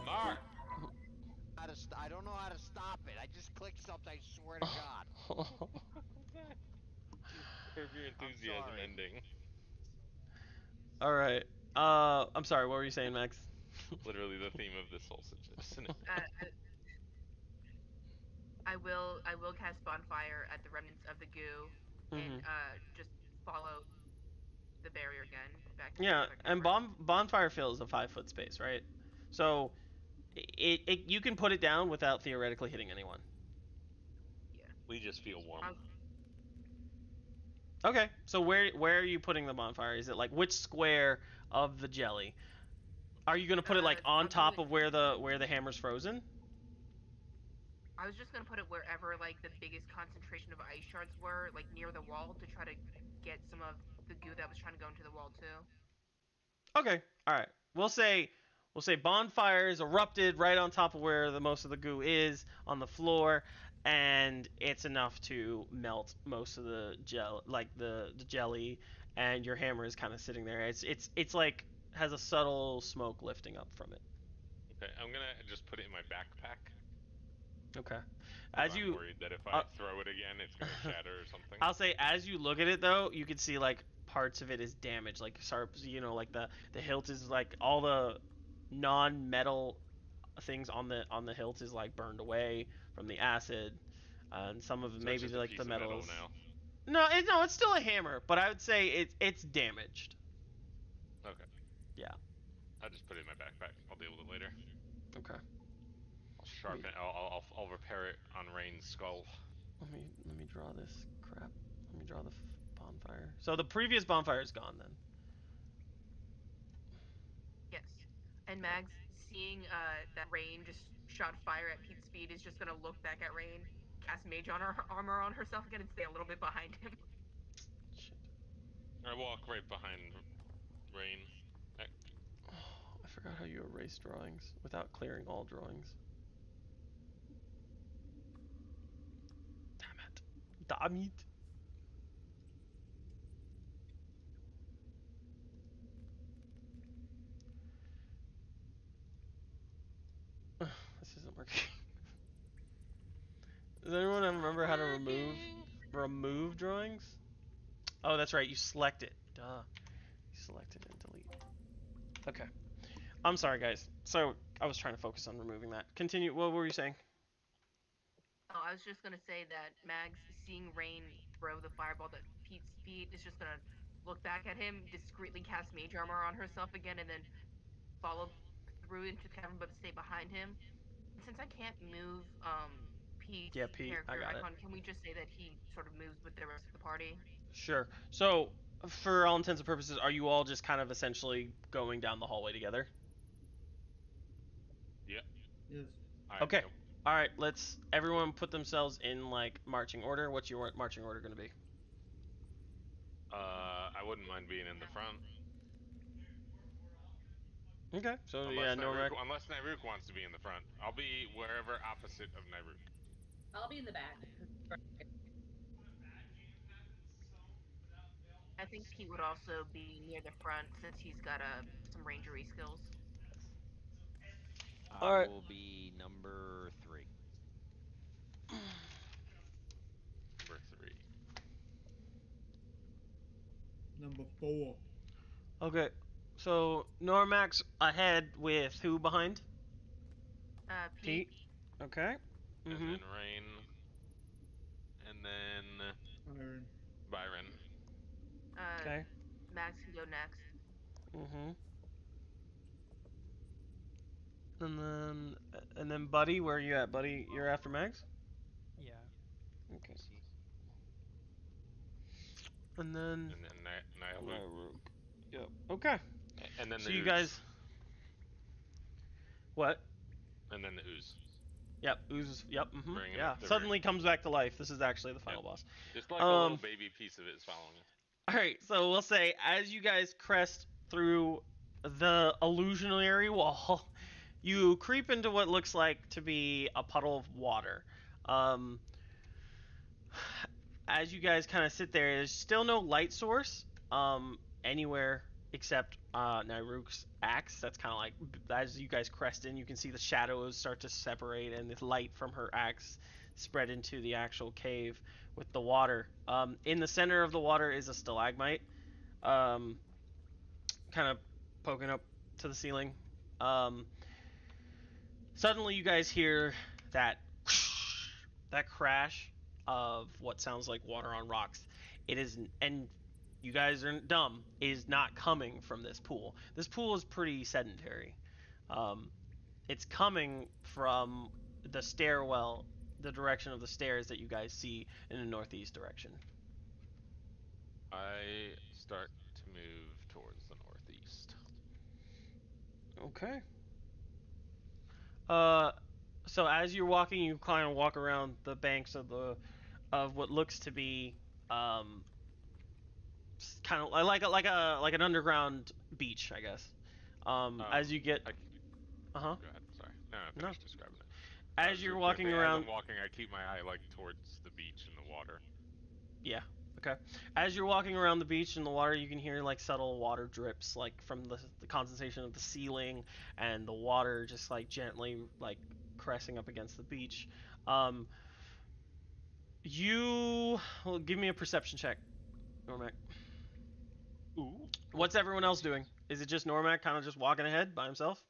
Mark! I don't know how to stop it. I just clicked something. I swear to God. Curb your enthusiasm sorry. ending. All right. I'm sorry. What were you saying, Max? Literally the theme of this whole situation. I will cast bonfire at the remnants of the goo and just follow the barrier again back to Yeah, the and bonfire fills a 5-foot space, right? So it you can put it down without theoretically hitting anyone. Yeah. We just feel warm. Okay, so where are you putting the bonfire? Is it like which square of the jelly? Are you gonna put it like on I'll do top it- of where the hammer's frozen? I was just gonna put it wherever like the biggest concentration of ice shards were, like near the wall, to try to get some of the goo that was trying to go into the wall too. Okay, all right. We'll say bonfires erupted right on top of where the most of the goo is on the floor, and it's enough to melt most of the gel, like the jelly, and your hammer is kind of sitting there. It's like has a subtle smoke lifting up from it. Okay, I'm gonna just put it in my backpack. Okay. 'Cause As I'm you worried that if I throw it again, it's gonna shatter or something. I'll say as you look at it though, you can see like parts of it is damaged, like like the hilt is like all the non-metal things on the hilt is like burned away from the acid, and some of So it's maybe just a like piece the of metal metals. now. No, it's still a hammer, but I would say it's damaged. Okay. Yeah. I'll just put it in my backpack. I'll deal with it later. Okay. I'll sharpen it. I'll repair it on Rain's skull. let me draw this crap. Let me draw the bonfire. So the previous bonfire is gone then. Yes. And Mags, seeing that Rain just shot fire at Pete's feet, is just gonna look back at Rain, cast Mage on her armor on herself again, and stay a little bit behind him. Shit. I walk right behind Rain. Oh, I forgot how you erase drawings without clearing all drawings. Damn it. Damn it. This isn't working. Does anyone remember how to remove drawings? Oh, that's right. You select it. Duh. You select it and delete. Okay. I'm sorry, guys. So I was trying to focus on removing that. Continue. What were you saying? Oh, I was just gonna say that Mags, seeing Rain throw the fireball at Pete's feet, is just gonna look back at him, discreetly cast Mage armor on herself again, and then follow through into the cavern, but stay behind him. And since I can't move Pete's Yeah, Pete. I character got it. icon, can we just say that he sort of moves with the rest of the party? Sure. So, for all intents and purposes, are you all just kind of essentially going down the hallway together? Yep. Yes. Okay. Yep. All right. Let's everyone put themselves in like marching order. What's your marching order going to be? I wouldn't mind being in the front. Okay. So Unless yeah, Normac. Nairuk wants to be in the front. I'll be wherever opposite of Nairuk. I'll be in the back. I think Pete would also be near the front since he's got some rangery skills. I All right. will be number 3. Number 3. Number 4. Okay. So Normac's ahead with who behind? Pete. Okay. And Mhm. then Rain. And then Iron. Byron. Okay. Max can go next. Mhm. And then Buddy, where are you at, Buddy? You're after Max? Yeah. Okay. See? And then And then Nairuk. Nairuk. Yep. Okay. And then So the you ooze. guys. What? And then the ooze. Yep. Oozes. Yep. Mhm. Bringing Yeah. up the Suddenly comes back to life. This is actually the final boss. Just like a little baby piece of it is following us. All right. So we'll say as you guys crest through the illusionary wall, you creep into what looks like to be a puddle of water. As you guys kind of sit there, there's still no light source anywhere except Nairuk's axe. That's kind of like, as you guys crest in, you can see the shadows start to separate and the light from her axe spread into the actual cave with the water. In the center of the water is a stalagmite, kind of poking up to the ceiling. Suddenly you guys hear that crash of what sounds like water on rocks. It is, and you guys aren't dumb, is not coming from this pool. This pool is pretty sedentary. It's coming from the stairwell, the direction of the stairs that you guys see in the northeast direction. I start to move towards the northeast. Okay. So as you're walking, you kind of walk around the banks of what looks to be kind of like an underground beach, I guess. As you get, Go ahead. Sorry. No, finish describing it. As you're walking around, as I'm walking, I keep my eye like towards the beach and the water. Yeah. Okay. As you're walking around the beach in the water, you can hear like subtle water drips, like from the condensation of the ceiling and the water just like gently like caressing up against the beach. Well, give me a perception check, Normac. Ooh. What's everyone else doing? Is it just Normac kind of just walking ahead by himself?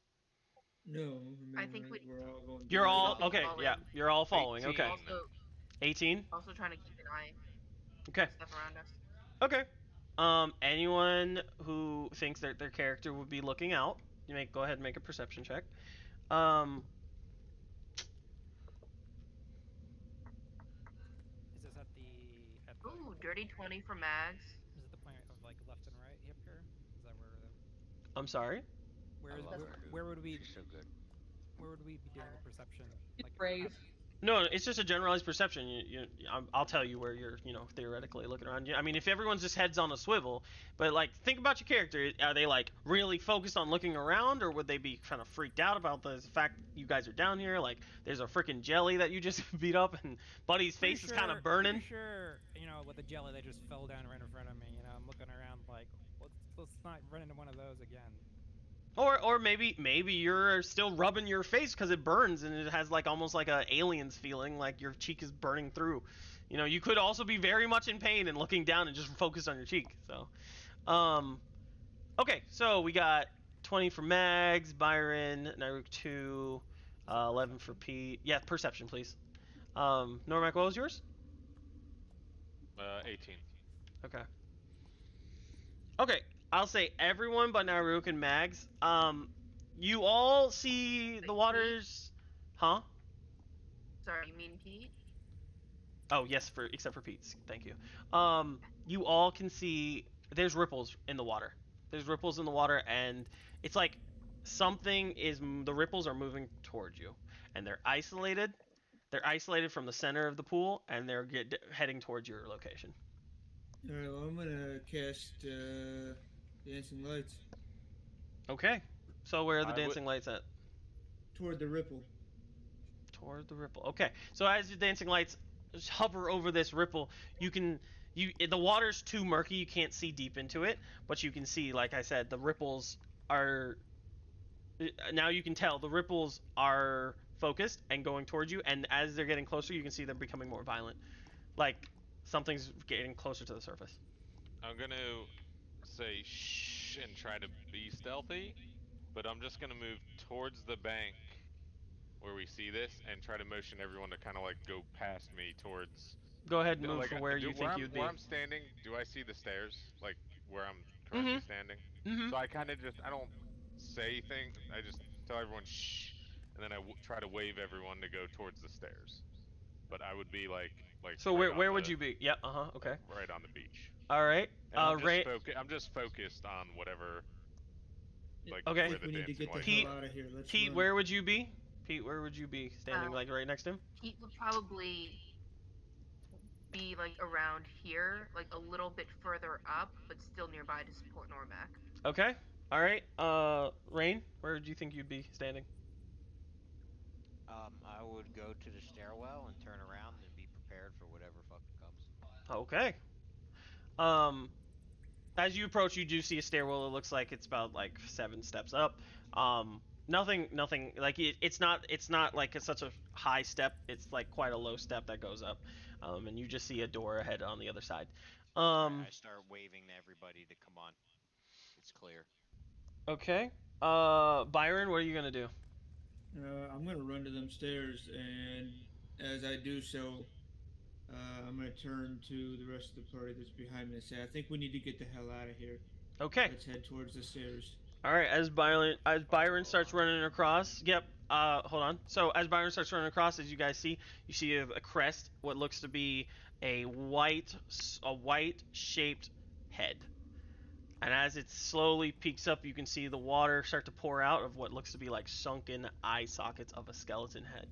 No, I think we're all going. You're all all okay. following. Yeah, you're all following. 18. Okay. 18. Also trying to keep an eye Okay. on stuff around us. Okay. Anyone who thinks that their character would be looking out, go ahead and make a perception check. Ooh, dirty 20 for Mags. Is it the point of like left and right up here? Is that where I'm sorry. where I is love where, her dude. where would we She's so good. where would we be doing the perception? It's Like brave. No, it's just a generalized perception. I'll tell you where you're, theoretically looking around. I mean, if everyone's just heads on a swivel, but like, think about your character. Are they like really focused on looking around, or would they be kind of freaked out about the fact you guys are down here? Like, there's a freaking jelly that you just beat up, and Buddy's face is kind of burning. Pretty sure, with the jelly that just fell down right in front of me. I'm looking around like, let's not run into one of those again. Or maybe you're still rubbing your face because it burns and it has like almost like a alien's feeling, like your cheek is burning through. You could also be very much in pain and looking down and just focus on your cheek. So, okay, so we got 20 for Mags, Byron, Nairuk 2, 11 for Pete. Yeah, perception, please. Normac, what was yours? 18. Okay. Okay, I'll say everyone but Nairuk and Mags. You all see the waters, huh? Sorry, you mean Pete? Oh yes, except for Pete's. Thank you. You all can see there's ripples in the water. There's ripples in the water, and it's like the ripples are moving towards you, and they're isolated. They're isolated from the center of the pool, and they're heading towards your location. All right, well, I'm gonna cast dancing lights Okay. So where are the dancing lights at? toward the ripple. Toward the ripple. Okay. So as your dancing lights hover over this ripple, the water's too murky, you can't see deep into it, but you can see, like I said, the ripples are. Now you can tell the ripples are focused and going towards you, and as they're getting closer, you can see them becoming more violent. Like something's getting closer to the surface. I'm gonna say shh and try to be stealthy, but I'm just gonna move towards the bank where we see this and try to motion everyone to kind of like go past me towards. Go ahead and move like, for where you think you'd be. Where I'm standing, do I see the stairs? Like where I'm currently standing? Mm-hmm. So I kind of I don't say things. I just tell everyone shh, and then I try to wave everyone to go towards the stairs. But I would be like. So right where would you be? Yep. Okay. Right on the beach. All right. I'm just focused on whatever. Like, okay. where the We need to get the Pete, hell out of here. Let's Pete, run. where would you be? Pete, where would you be? Standing like right next to him? Pete would probably be like around here, like a little bit further up, but still nearby to support Normac. Okay. All right. Rain, where do you think you'd be standing? I would go to the stairwell and turn around and be prepared for whatever fucking comes. Okay. As you approach, you do see a stairwell. It looks like it's about like 7 steps up. Nothing like it's not like such a high step. It's like quite a low step that goes up. And you just see a door ahead on the other side. I start waving to everybody to come on. It's clear. Okay. Byron, what are you gonna do? I'm gonna run to them stairs, and as I do so, I'm gonna turn to the rest of the party that's behind me and say, "I think we need to get the hell out of here. Okay. Let's head towards the stairs." All right. As Byron starts running across. Yep. Hold on. So as Byron starts running across, as you guys see, you see a crest, what looks to be a white shaped head. And as it slowly peeks up, you can see the water start to pour out of what looks to be like sunken eye sockets of a skeleton head.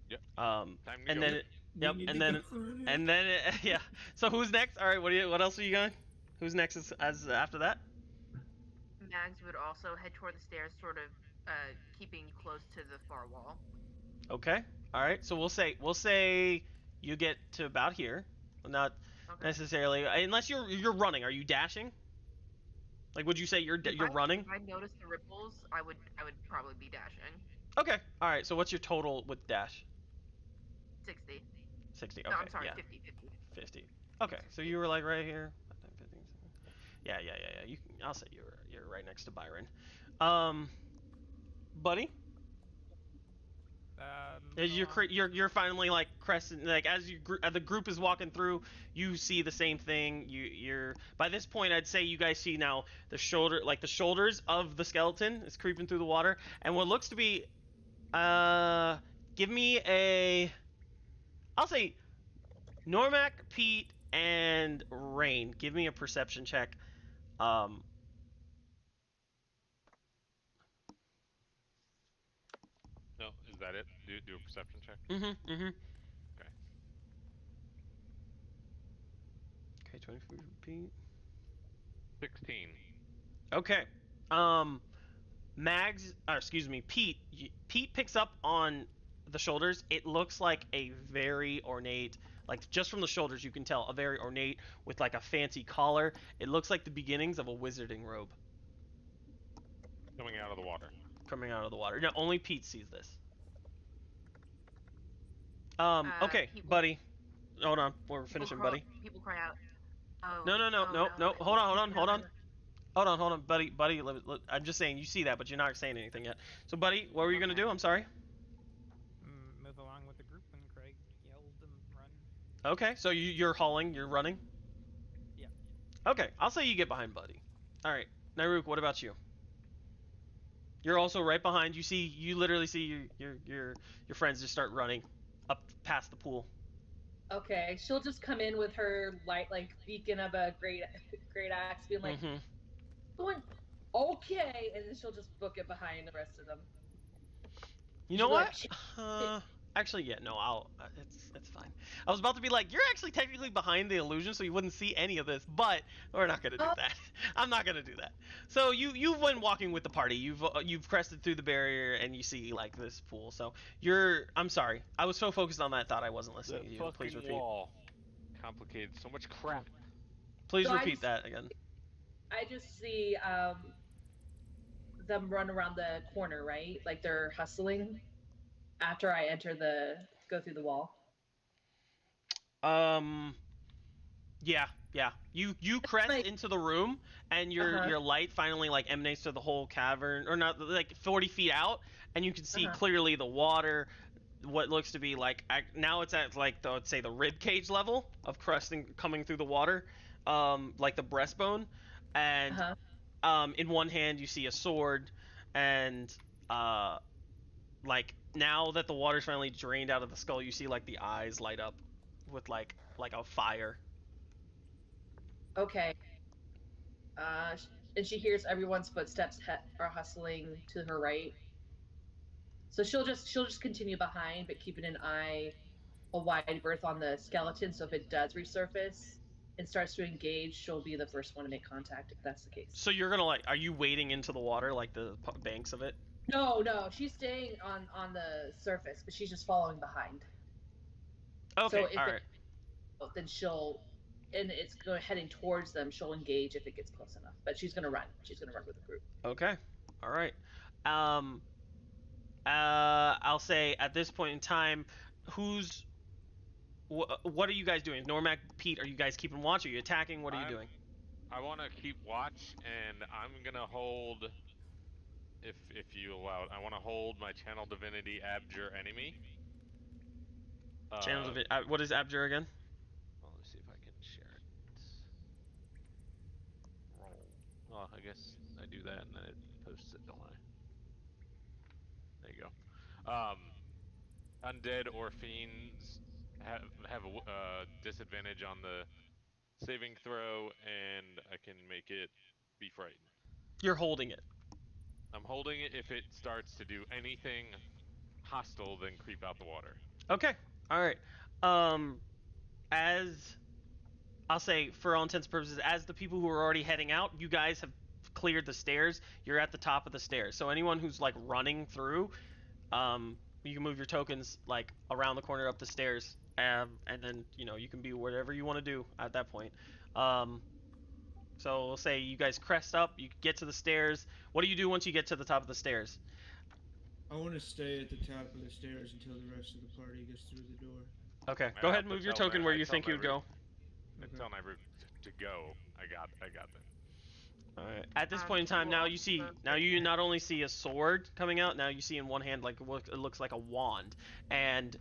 Yep. And go. then yeah. So who's next? All right. What else are you going? Who's next as after that? Mags would also head toward the stairs, sort of keeping close to the far wall. Okay. All right. So we'll say you get to about here. Not necessarily, unless you're running. Are you dashing? Like, would you say you're running? If I notice the ripples, I would probably be dashing. Okay. All right. So what's your total with dash? 60. 60. Okay. No, I'm sorry, yeah. 50. 50. Okay. So you were like right here. Yeah. I'll say you're right next to Byron. Buddy. You're finally like crescent, like as the group is walking through, you see the same thing. You're by this point, I'd say you guys see now the shoulders of the skeleton is creeping through the water, and what looks to be, give me a, I'll say, Normac, Pete, and Rain, give me a perception check. Um, No, is that it? Do a perception check. mm-hmm. Okay. Okay, 24 for Pete. 16. Okay. Pete picks up on the shoulders. It looks like a very ornate, like just from the shoulders you can tell, a very ornate with like a fancy collar. It looks like the beginnings of a wizarding robe Coming out of the water. coming out of the water. Now only Pete sees this. Okay, People- buddy. Hold on, we're finishing, buddy. People cry out. Oh, No. Hold on, buddy. I'm just saying you see that, but you're not saying anything yet. So, buddy, what were you gonna Okay. do? I'm sorry. Move along with the group when Craig yelled and run. Okay, so you're hauling, you're running. Yeah. Okay, I'll say you get behind buddy. All right, Nairuk, what about you? You're also right behind. You literally see your friends just start running up past the pool. Okay, she'll just come in with her light, like beacon of a great axe, being like, Mm-hmm. going, okay, and then she'll just book it behind the rest of them. You know She's what? like, Actually, yeah, no, it's fine. I was about to be like, you're actually technically behind the illusion, so you wouldn't see any of this, but we're not gonna do that. I'm not gonna do that. So you've been walking with the party. You've crested through the barrier and you see like this pool. So I'm sorry. I was so focused on that thought I wasn't listening to you. Please repeat. Wall complicated so much crap. Please So repeat that again. I just see them run around the corner, right? Like they're hustling after I go through the wall. Yeah. You crest Like- into the room, and your light finally like emanates to the whole cavern, or not like 40 feet out, and you can see clearly the water. What looks to be like now it's at like let's say the rib cage level of crusting coming through the water, like the breastbone, and in one hand you see a sword, and like now that the water's finally drained out of the skull, you see like the eyes light up with like a fire. Okay. And she hears everyone's footsteps are hustling to her right. So she'll just continue behind, but keeping a wide berth on the skeleton. So if it does resurface and starts to engage, she'll be the first one to make contact. If that's the case. So you're gonna are you wading into the water like the banks of it? No, she's staying on the surface, but she's just following behind. Okay, So if all right. then and it's heading towards them. She'll engage if it gets close enough, but she's gonna run. She's gonna run with the group. Okay, all right. I'll say at this point in time, what are you guys doing? Normac, Pete, are you guys keeping watch? Are you attacking? What are you doing? I want to keep watch, and I'm gonna hold. If you allow it, I want to hold my channel divinity Abjure enemy. Channels of it. What is Abjure again? Well, let me see if I can share it. Roll. Well, I guess I do that and then it posts it, don't I? There you go. Undead or fiends have a disadvantage on the saving throw, and I can make it be frightened. You're holding it. I'm holding it. If it starts to do anything hostile, then creep out the water. Okay. All right. As I'll say, for all intents and purposes, as the people who are already heading out, you guys have cleared the stairs. You're at the top of the stairs. So anyone who's like running through, you can move your tokens like around the corner up the stairs, and then you can be whatever you want to do at that point. So we'll say you guys crest up, you get to the stairs. What do you do once you get to the top of the stairs? I want to stay at the top of the stairs until the rest of the party gets through the door. Okay, And go I'll ahead and move your tell token my- where I you tell think my you'd go. Okay. Tell my route to go. I got that. Alright. At this point in time, now you not only see a sword coming out, now you see in one hand like what it looks like a wand, and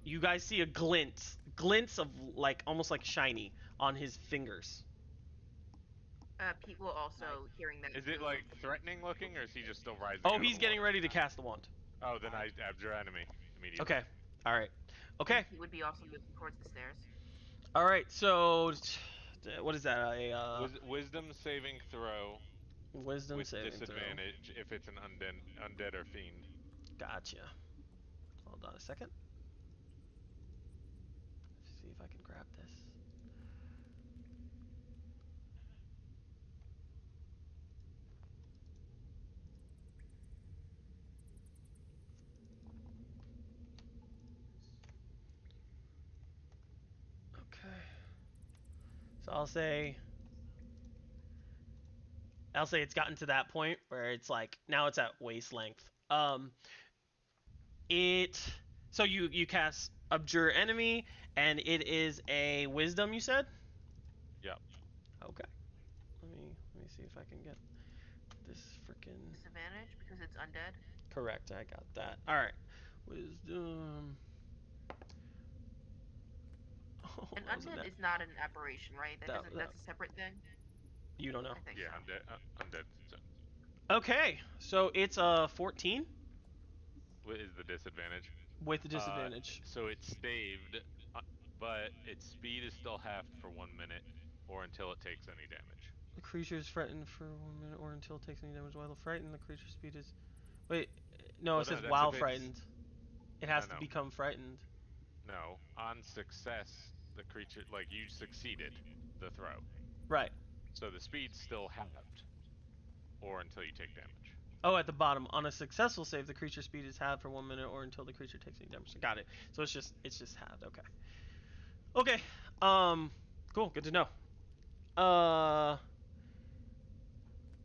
you guys see a glints of like almost like shiny on his fingers. Pete will also hearing that. Is it like threatening looking, or is he just still rising? Oh, out of he's the getting water? ready to cast the wand. Oh, then I Abjure enemy immediately. Okay. All right. Okay. And he would be also moving towards the stairs. All right. So, what is that? Wisdom saving throw Wisdom with saving throw. disadvantage if it's an undead or fiend. Gotcha. Hold on a second. Let's see if I can grab this. Okay. So I'll say it's gotten to that point where it's like now it's at waist length. It so you cast Abjure Enemy and it is a wisdom you said? Yep. Okay. Let me see if I can get this freaking Disadvantage because it's undead. correct. I got that. All right. Wisdom. Oh, An that was a undead net. is not an aberration, right? That's a separate thing. You don't know. I think Yeah, so. undead. So, Okay. So it's a 14 what is the disadvantage? with the disadvantage. So it's staved, but its speed is still halved for 1 minute, or until it takes any damage. The creature is frightened for 1 minute or until it takes any damage. While frightened, the creature's speed is. Wait, no, Well, it says that's while if it's- frightened. It has No, to no. become frightened. No, on success, the creature, like, you succeeded the throw. Right. So the speed's still halved, or until you take damage. Oh, at the bottom, on a successful save, the creature's speed is halved for 1 minute or until the creature takes any damage. Got it. So it's just halved. Okay. Okay. Cool. Good to know.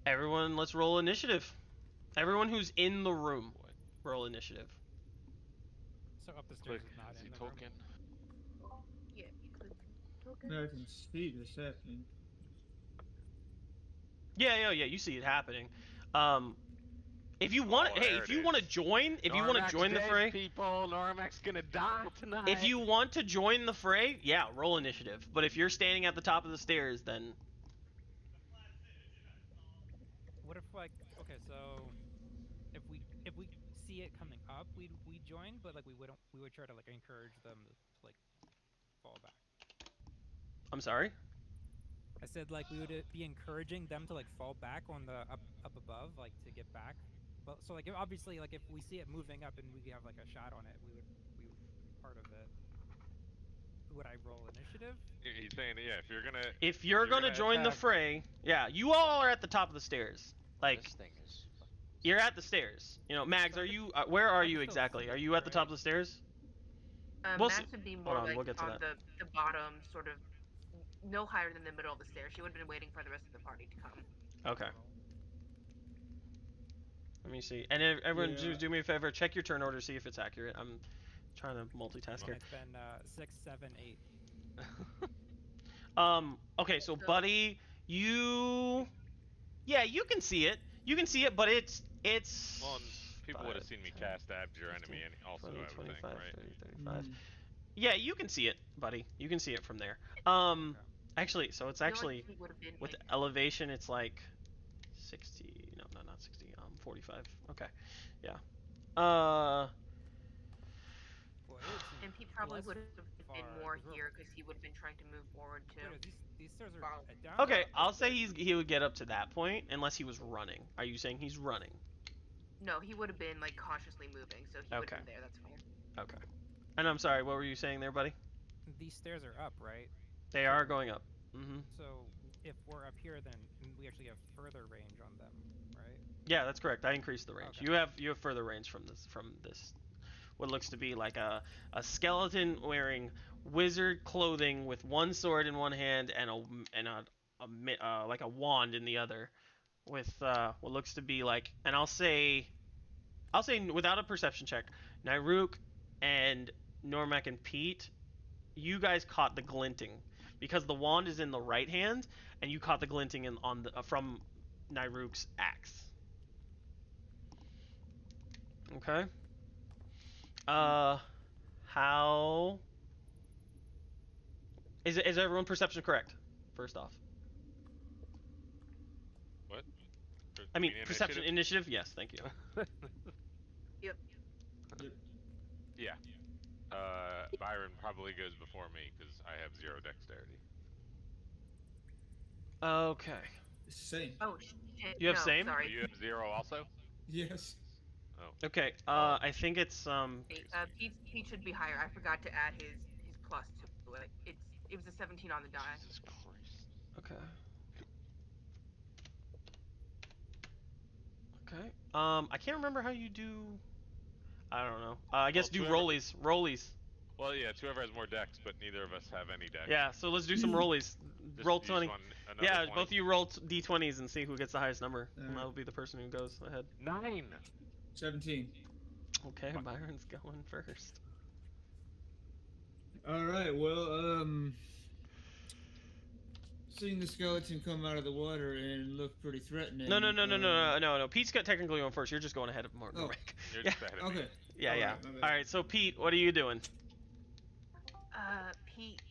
Everyone, let's roll initiative. Everyone who's in the room, What? roll initiative. So up the Click stairs is not see in the token. room. Yeah. Token. I can see this happening. Yeah. You see it happening. If you want, Oh, hey, there if it you want to is. join, if you want to join the dead, fray, people, Normac's gonna die tonight. if you want to join the fray, yeah, roll initiative. But if you're standing at the top of the stairs, then What if like okay, so if we see it coming up, we join, but like we would try to like encourage them to like fall back. I'm sorry. I said like we would be encouraging them to like fall back on the up above, like to get back. But so like obviously like if we see it moving up and we have like a shot on it, we would be part of it. Would I roll initiative? He's saying, yeah, if you're gonna. If you're gonna join the attack- fray, yeah, you all are at the top of the stairs. Like This thing is. you're at the stairs. You know, Mags, are you? Where are I you can still exactly? see Are it, you at the top right? of the stairs? We'll see- Max would be hold more on, like we'll get to on that. the bottom, sort of no higher than the middle of the stairs. She would have been waiting for the rest of the party to come. Okay. Let me see. And everyone, Yeah. do me a favor. Check your turn order. See if it's accurate. I'm trying to multitask here. It's been 6, 7, 8. Okay, so Buddy, you you can see it. You can see it, but it's Well, and people would have 5, seen me 10, cast Abjure 15, Enemy and also 20, everything, 25, right? 30, 35. Mm. Yeah, you can see it, Buddy. You can see it from there. Actually, so it's I feel actually like he would have been with like, elevation it's like 60. No, not 60. 45. Okay. Yeah. Well, it would seem and he probably less would have far, been more 'cause we're- here because he would have been trying to move forward too. Wait, these stairs are Wow. down. Okay, or up? I'll say he would get up to that point unless he was running. Are you saying he's running? No, he would have been like cautiously moving, so he would Okay. have been there. That's fine. Okay. And I'm sorry, what were you saying there, buddy? These stairs are up, right? They are going up. Mm-hmm. So if we're up here, then we actually have further range on them, right? Yeah, that's correct. I increased the range. Okay. You have further range from this what looks to be like a skeleton wearing wizard clothing with one sword in one hand and like a wand in the other, with what looks to be like, and I'll say without a perception check, Nyruk and Normac and Pete, you guys caught the glinting because the wand is in the right hand, and you caught the glinting from Nyruk's axe. Okay. How is everyone perception correct? First off, What? I mean You perception initiative. Yes, thank you. Yep. Yeah. Byron probably goes before me because I have 0 dexterity. Okay. Same. Oh shit! You have no, same? Oh, sorry. you have 0 also? Yes. Oh. Okay. Well, I think it's Pete should be higher. I forgot to add his plus to it. It was a 17 on the die. Jesus Christ. Okay. Okay. I can't remember how you do. I don't know. I guess do whoever- rollies. Rollies. Well, yeah, it's whoever has more dex, but neither of us have any dex. Yeah. So let's do some rollies. Just Roll use 20. another Yeah, 20. both of you roll d20s and see who gets the highest number, and Alright. that'll be the person who goes ahead. 9. 17. Okay, Byron's going first. All right. Well, seeing the skeleton come out of the water and look pretty threatening. No. Pete's got technically going first. You're just going ahead of Normac. You're Yeah. just ahead of me. Okay. Yeah. Alright, my bad. All right. So Pete, what are you doing? Pete,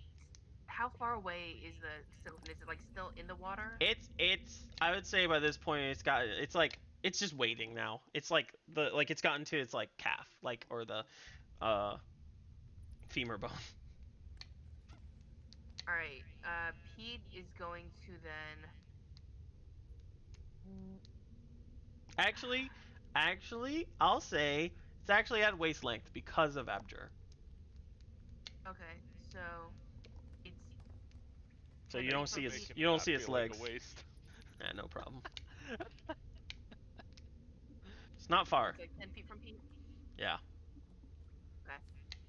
how far away is the skeleton? Is it like still in the water? It's. I would say by this point it's just waiting now. It's like it's gotten to its like calf or the femur bone. All right. Pete is going to then. Actually, I'll say it's actually at waist length because of Abjur. Okay, so it's. So 10 you don't feet see from its Pete. you don't Not see its feel like legs. a waste. Yeah, no problem. It's not far. It's like 10 feet from Pete. Yeah. Okay.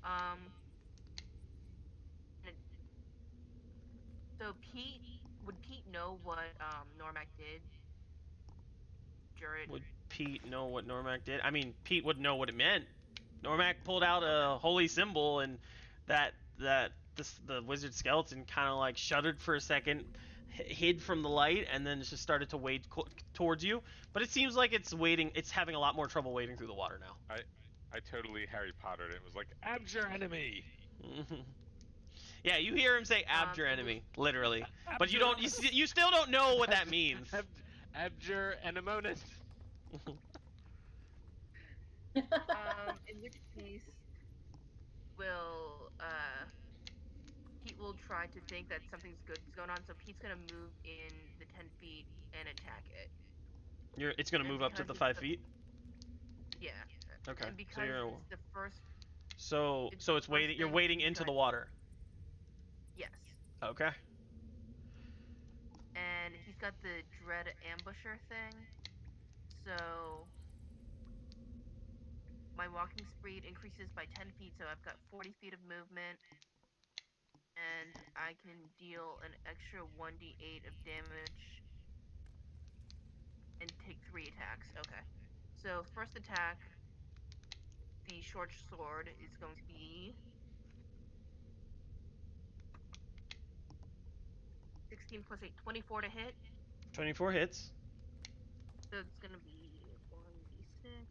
Um. So would Pete know what Normac did? Jared. Would Pete know what Normac did? I mean, Pete would know what it meant. Normac pulled out a holy symbol, and the wizard skeleton kind of like shuddered for a second, hid from the light, and then just started to wade towards you. But it seems like it's waiting. It's having a lot more trouble wading through the water now. I totally Harry Pottered it. It was like, Abjure enemy! Yeah, you hear him say "Abjure and enemy," literally, but you don't. You still don't know what that means. Abjure enemonus. In which case, Pete will try to think that something's good is going on. So Pete's gonna move in the 10 feet and attack it. It's gonna And move up to because the it's 5 feet. Yeah. Okay. And because it's the first. So it's it's the wading. first You're thing wading he's into the trying- water. Yes. Okay. And he's got the dread ambusher thing. So my walking speed increases by 10 feet, so I've got 40 feet of movement. And I can deal an extra 1d8 of damage and take 3 attacks. Okay. So first attack, the short sword is going to be 16 plus 8, 24 to hit. 24 hits. So it's gonna be 1d6 and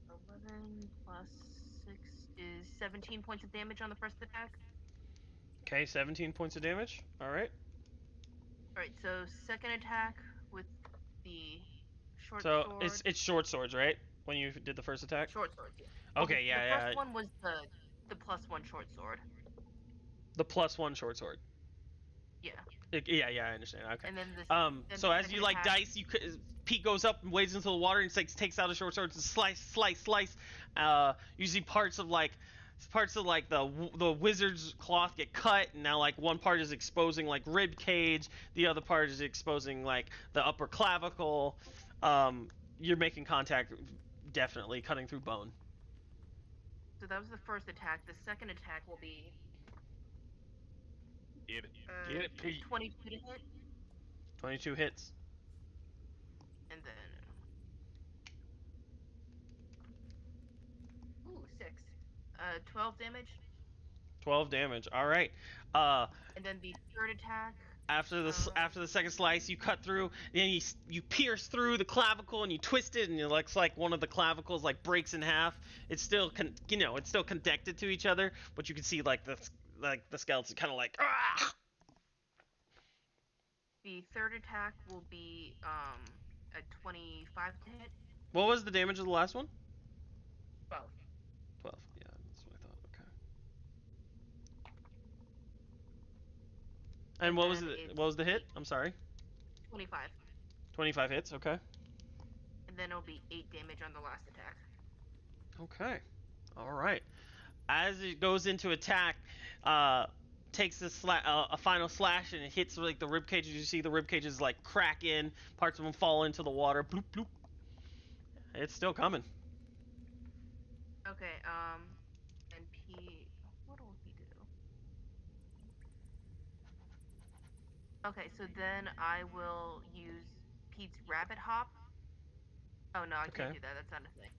a 11 plus 6 is 17 points of damage on the first attack. Okay, 17 points of damage. All right. Alright, so second attack with the short So sword. it's short swords, right? When you did the first attack. Short swords, yeah. Okay, The first one was the plus 1 short sword. The +1 short sword. Yeah. Yeah, I understand. Okay. And then So the as you second like attack- dice, Pete goes up and wades into the water and takes out a short sword and slice. You see parts of the wizard's cloth get cut, and now like one part is exposing like rib cage, the other part is exposing like the upper clavicle. You're making contact, definitely cutting through bone. So that was the first attack. The second attack will be Get it, Pete. 22 to hit, 22 hits. and then 6. 12 damage. 12 damage. All right. And then the third attack. After the second slice, you cut through, and you pierce through the clavicle, and you twist it, and it looks like one of the clavicles like breaks in half. It's still it's still connected to each other, but you can see like the skeleton kind of like. Ah! The third attack will be a 25 to hit. What was the damage of the last one? 5. And And what was then the it's what was the hit? I'm sorry. 25. 25 hits. Okay. And then it'll be 8 damage on the last attack. Okay. All right. As it goes into attack, uh, takes a final slash and it hits like the rib cages. You see the rib cages like crack in, parts of them fall into the water. Bloop bloop. It's still coming. Okay, and what will he do? Okay, so then I will use Pete's Rabbit Hop. Oh no, I Okay. can't do that. That's not a thing.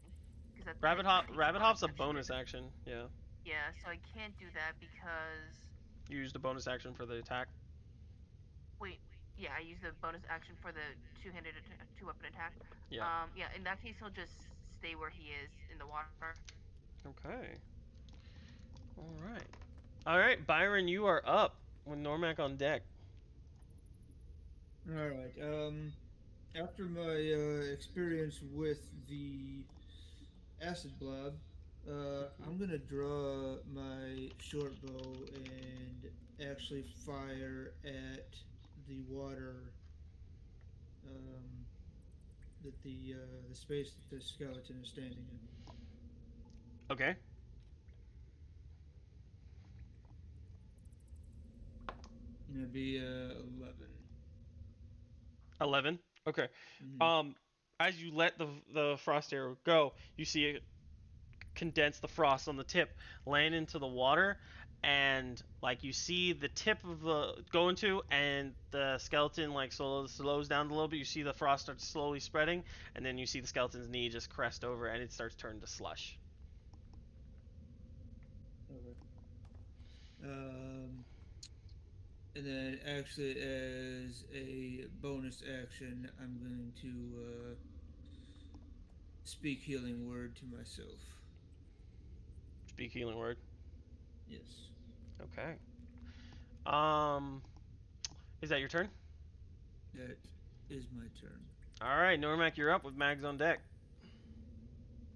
Because that takes a Rabbit bonus hop's a action. bonus action. Yeah. Yeah, so I can't do that because You used a bonus action for the attack. wait, yeah, I use the bonus action for the two-weapon attack. Yeah. Yeah, in that case he'll just stay where he is in the water. Okay. All right. All right, Byron, you are up with Normac on deck. All right. After my experience with the acid blob, I'm gonna draw my short bow and actually fire at the water, um, the space that the skeleton is standing in. Okay. And it'd be 11. 11. Okay. Mm-hmm. Um, as you let the frost arrow go, you see it condense the frost on the tip, land into the water, and like you see the tip of the go into, and the skeleton like slows down a little bit. You see the frost starts slowly spreading, and then you see the skeleton's knee just crest over, and it starts turning to slush. Okay. Um, and then actually, as a bonus action, I'm going to speak healing word to myself. Speak healing word. Yes. Okay. Um, is that your turn? That is my turn. All right, Normac, you're up with Mags on deck.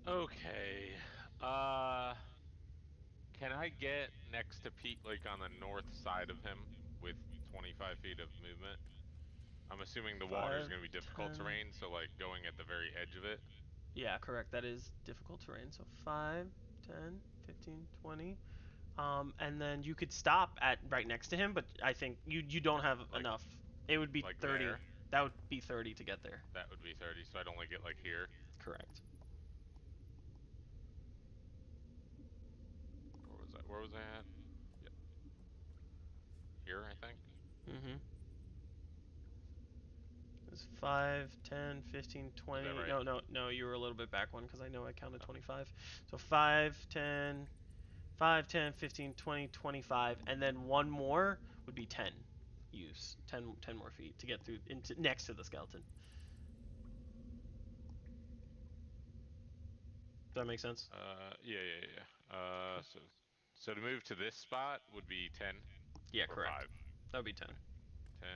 Okay. Uh, can I get next to Pete, like on the north side of him, with 25 feet of movement? I'm assuming the water's 5, gonna be difficult 10. terrain, so like going at the very edge of it. Yeah, correct. That is difficult terrain. So 5, 10, 15, 20. And then you could stop at right next to him, but I think you don't have Like, enough. It would be like 30. there. That would be 30 to get there. That would be 30, so I'd only get like here. Correct. Where was I? Where was I at? Yep. Here, I think. Mm-hmm. It's 5, 10, 15, 20. Is that right? No, you were a little bit back one because I know I counted 25. So 5, 10, 5, 10, 15, 20, 25, and then one more would be 10 use. 10 more feet to get through into next to the skeleton. Does that make sense? Yeah. So to move to this spot would be 10 Yeah, or correct. 5. That would be 10. 10,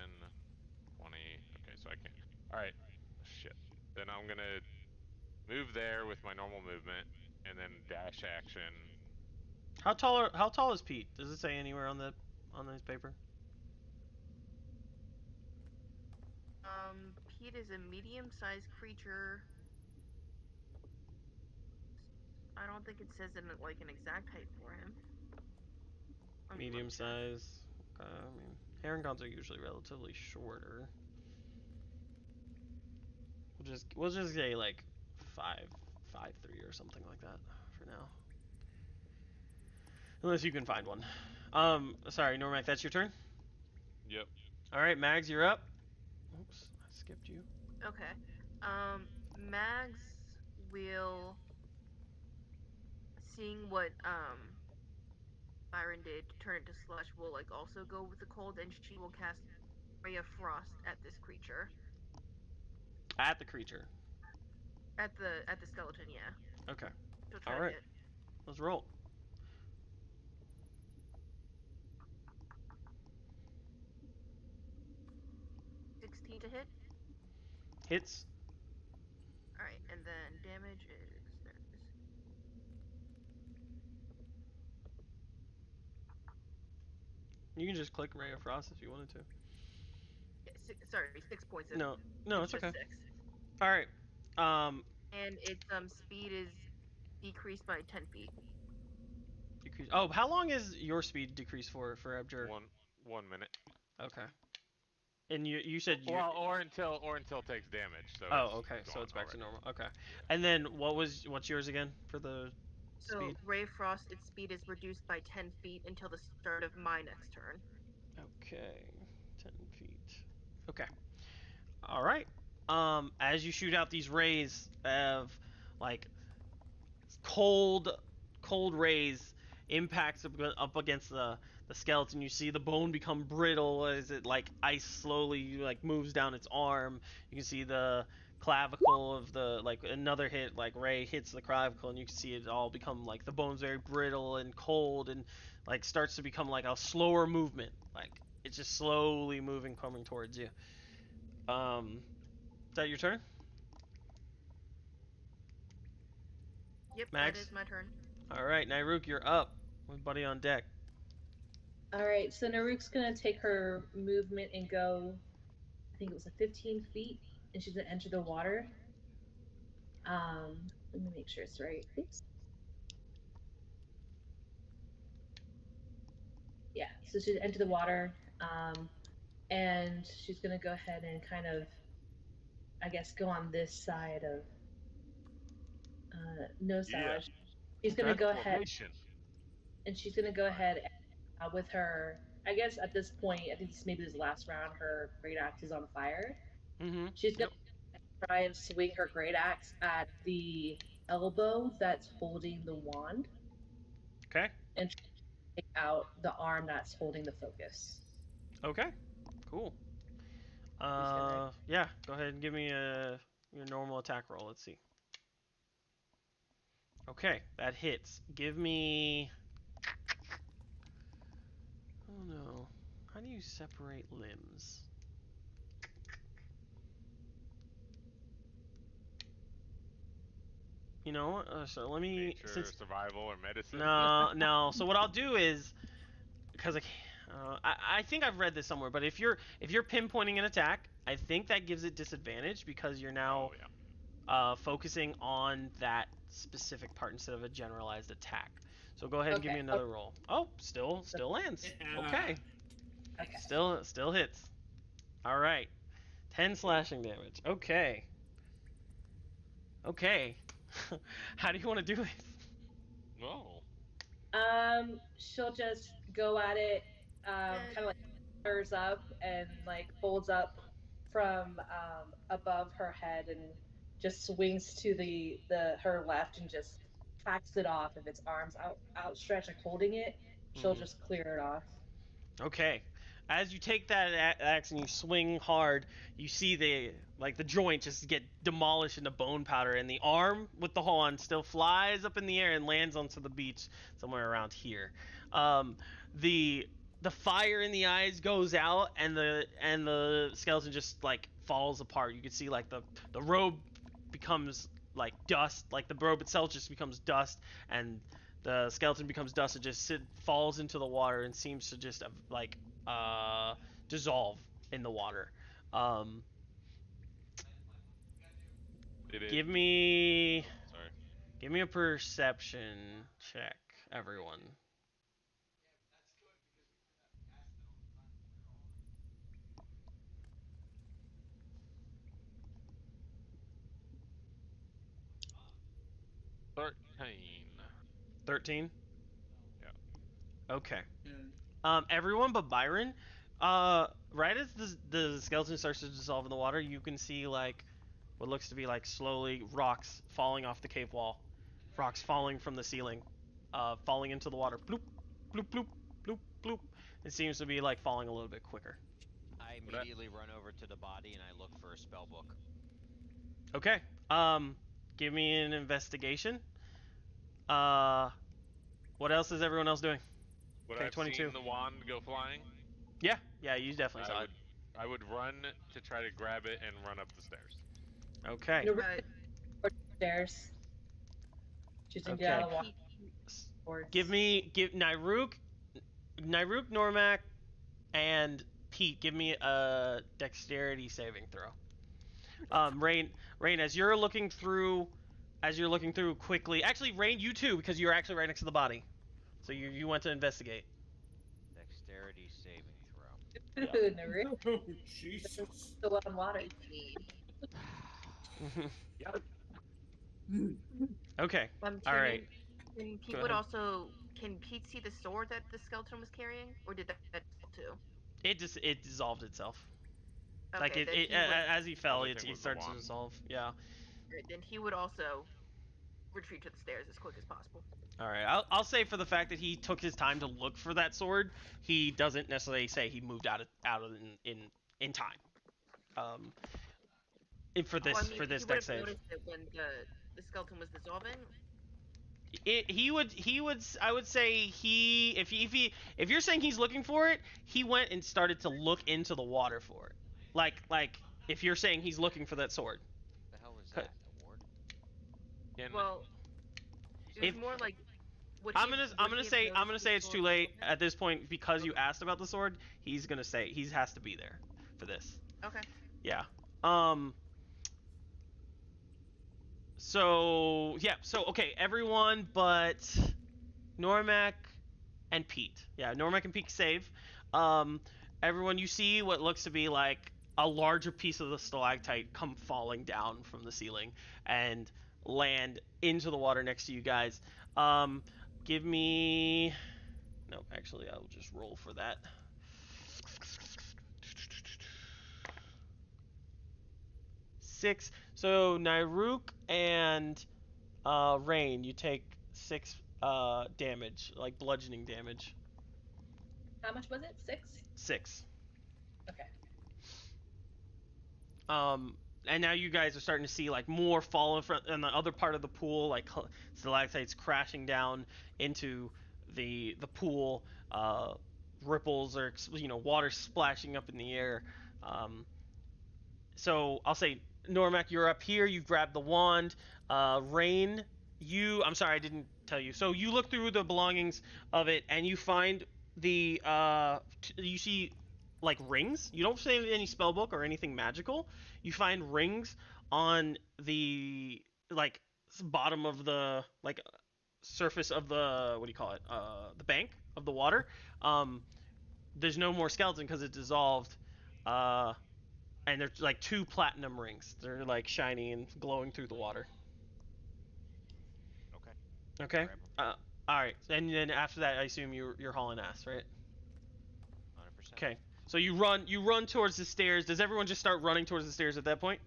20. Okay, so I can't. All right. Shit. Then I'm gonna move there with my normal movement, and then dash action. How tall is Pete? Does it say anywhere on this paper? Pete is a medium-sized creature. I don't think it says like an exact height for him. Medium size. I mean, herringons are usually relatively shorter. We'll just say like 5'3" or something like that for now. Unless you can find one. Sorry, Normac, that's your turn? Yep. Alright, Mags, you're up. Oops, I skipped you. Okay. Mags will, seeing what Byron did to turn it to slush, will like also go with the cold, and she will cast Ray of Frost at this creature. At the creature. At the skeleton, yeah. Okay. She'll try to Alright, hit. let's roll. 16 to hit. Hits. Alright, and then damage is there it is. You can just click Ray of Frost if you wanted to. Yeah, sorry, 6 points. No, it's just okay. 6. All right. And its speed is decreased by 10 feet. Decrease. Oh, how long is your speed decreased for Abjur? 1 minute. Okay. And you said you. Well, or until it takes damage. So Oh, it's okay. So it's back already. to normal. Okay. Yeah. And then what's yours again for the So speed? Ray of Frost, its speed is reduced by 10 feet until the start of my next turn. Okay. 10 feet. Okay. All right. As you shoot out these rays of like cold rays impacts up against the skeleton, you see the bone become brittle as it like ice slowly like moves down its arm. You can see the clavicle of the like another hit like ray hits the clavicle, and you can see it all become like the bone's very brittle and cold, and like starts to become like a slower movement, like it's just slowly moving coming towards you. Is that your turn? Yep, Max? that is my turn. All right, Nairuk, you're up with Buddy on deck. All right, so Naruk's gonna take her movement and go. I think it was 15 feet, and she's gonna enter the water. Let me make sure it's right. Oops. Yeah, so she's enter the water, and she's gonna go ahead and kind of, I guess, go on this side of no Yeah. Saj. She's gonna Okay. go ahead, Formation. and she's gonna go ahead with her. I guess at this point, I think maybe this last round, her great axe is on fire. Mm-hmm. She's gonna try and swing her great axe at the elbow that's holding the wand. Okay. And take out the arm that's holding the focus. Okay. Cool. Yeah. Go ahead and give me your normal attack roll. Let's see. Okay, that hits. Give me. Oh no. How do you separate limbs? You know what? So let me. Nature, survival, or medicine. No. So what I'll do is, because I think I've read this somewhere, but if you're pinpointing an attack, I think that gives it disadvantage because you're now focusing on that specific part instead of a generalized attack. So go ahead and give me another roll. Oh, still lands. Okay. Still hits. All right. 10 slashing damage. Okay. How do you want to do this? No. She'll just go at it, kind of like stirs up and like folds up from above her head and just swings to the her left and just tracks it off. If its arms outstretched like holding it, she'll just clear it off. Okay. As you take that axe and you swing hard, you see the joint just get demolished into bone powder, and the arm with the hole on still flies up in the air and lands onto the beach somewhere around here. The fire in the eyes goes out, and the skeleton just like falls apart. You can see like the robe becomes like dust, like the robe itself just becomes dust, and the skeleton becomes dust and just falls into the water and seems to just dissolve in the water. Give me a perception check, everyone. $13. 13? Yeah. Okay. Yeah. Everyone but Byron, right as the skeleton starts to dissolve in the water, you can see like what looks to be like slowly rocks falling off the cave wall, rocks falling from the ceiling, falling into the water. Bloop, bloop, bloop, bloop, bloop. It seems to be like falling a little bit quicker. I immediately run over to the body and I look for a spell book. Okay. Give me an investigation. What else is everyone else doing? Would Okay, I have 22. seen the wand go flying? Yeah, you definitely saw it. I would run to try to grab it and run up the stairs. Okay. Stairs. She's gonna get out of the water. Give Nairuk, Normac, and Pete, give me a dexterity saving throw. Rain, as you're looking through quickly. Actually, Rain, you too, because you're actually right next to the body. So you went to investigate. Dexterity saving throw. Yeah. Narrator. Oh, Jesus. Still on water. 18. Okay. All Can right. Pete Go would ahead. also. Can Pete see the sword that the skeleton was carrying, or did that fall too? It dissolved itself. Like Okay, then he would. as he fell, Only it thing was the started to wand. dissolve. Yeah. Then he would also retreat to the stairs as quick as possible. All right. I'll say for the fact that he took his time to look for that sword, he doesn't necessarily say he moved out of in time. For this I mean, for this he would deck have save. noticed it when the skeleton was dissolving. He would I would say if you're saying he's looking for it, he went and started to look into the water for it. Like if you're saying he's looking for that sword. The hell was that? A ward? Well, it was If more like. I'm gonna say it's too late at this point because you asked about the sword. He's gonna say he has to be there for this. Okay. Yeah. So yeah. So okay, everyone but Normac and Pete. Yeah, Normac and Pete save. Everyone, you see what looks to be like a larger piece of the stalactite come falling down from the ceiling and land into the water next to you guys. Give me. No, actually, I'll just roll for that. Six. So Nairuk and Rain, you take 6 damage, like bludgeoning damage. How much was it? 6? 6. Okay. And now you guys are starting to see like more fall in the other part of the pool, like stalactites crashing down into the pool. Ripples or water splashing up in the air. So I'll say Normac, you're up here. You've grabbed the wand. Rain, I'm sorry, I didn't tell you. So you look through the belongings of it, and you find you see like rings. You don't see any spell book or anything magical. You find rings on the like bottom of the like surface of the what do you call it? The bank of the water. There's no more skeleton because it dissolved. And there's like 2 platinum rings. They're like shiny and glowing through the water. Okay. Okay. Grab 'em. All right. And then after that, I assume you're hauling ass, right? 100%. Okay. So you run towards the stairs. Does everyone just start running towards the stairs at that point?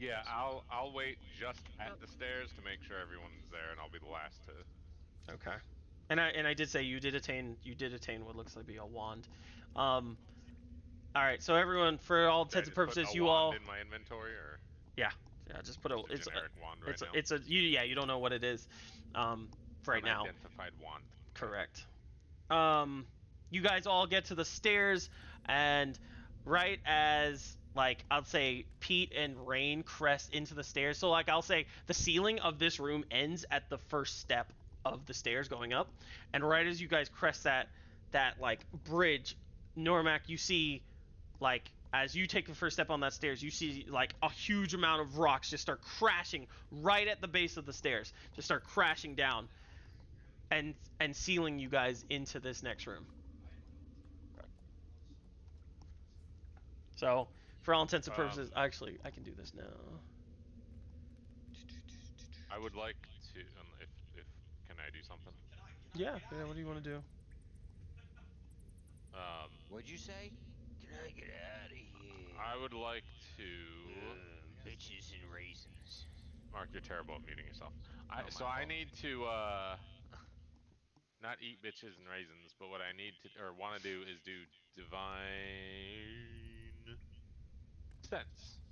Yeah, I'll wait just at the stairs to make sure everyone's there, and I'll be the last to. Okay. And I did say you did attain what looks like a wand. All right. So everyone, for all intents and purposes, you all. In my inventory, or. Yeah. Just put It's a generic wand right now. It's a you don't know what it is. Right now. Unidentified wand. Correct. You guys all get to the stairs, and right as like I'll say Pete and Rain crest into the stairs. So like I'll say the ceiling of this room ends at the first step of the stairs going up, and right as you guys crest that like bridge, Normac, you see like as you take the first step on that stairs, you see like a huge amount of rocks just start crashing right at the base of the stairs, just start crashing down. And sealing you guys into this next room. So, for all intents and purposes, actually, I can do this now. I would like to, if can I do something? Yeah. What do you want to do? What'd you say? Can I get out of here? I would like to. Bitches and raisins. Mark, you're terrible at muting yourself. I fault. need to not eat bitches and raisins, but what I need to or want to do is do divine sense.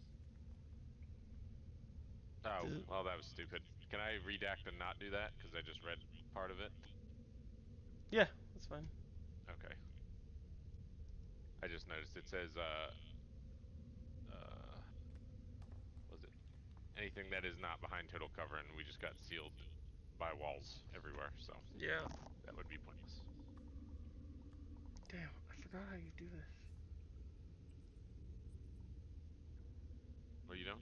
Oh, well, that was stupid. Can I redact and not do that? Because I just read part of it. Yeah, that's fine. Okay. I just noticed it says, was it anything that is not behind total cover, and we just got sealed by walls everywhere, so Yeah. that would be pointless. Damn, I forgot how you do this. What are you doing?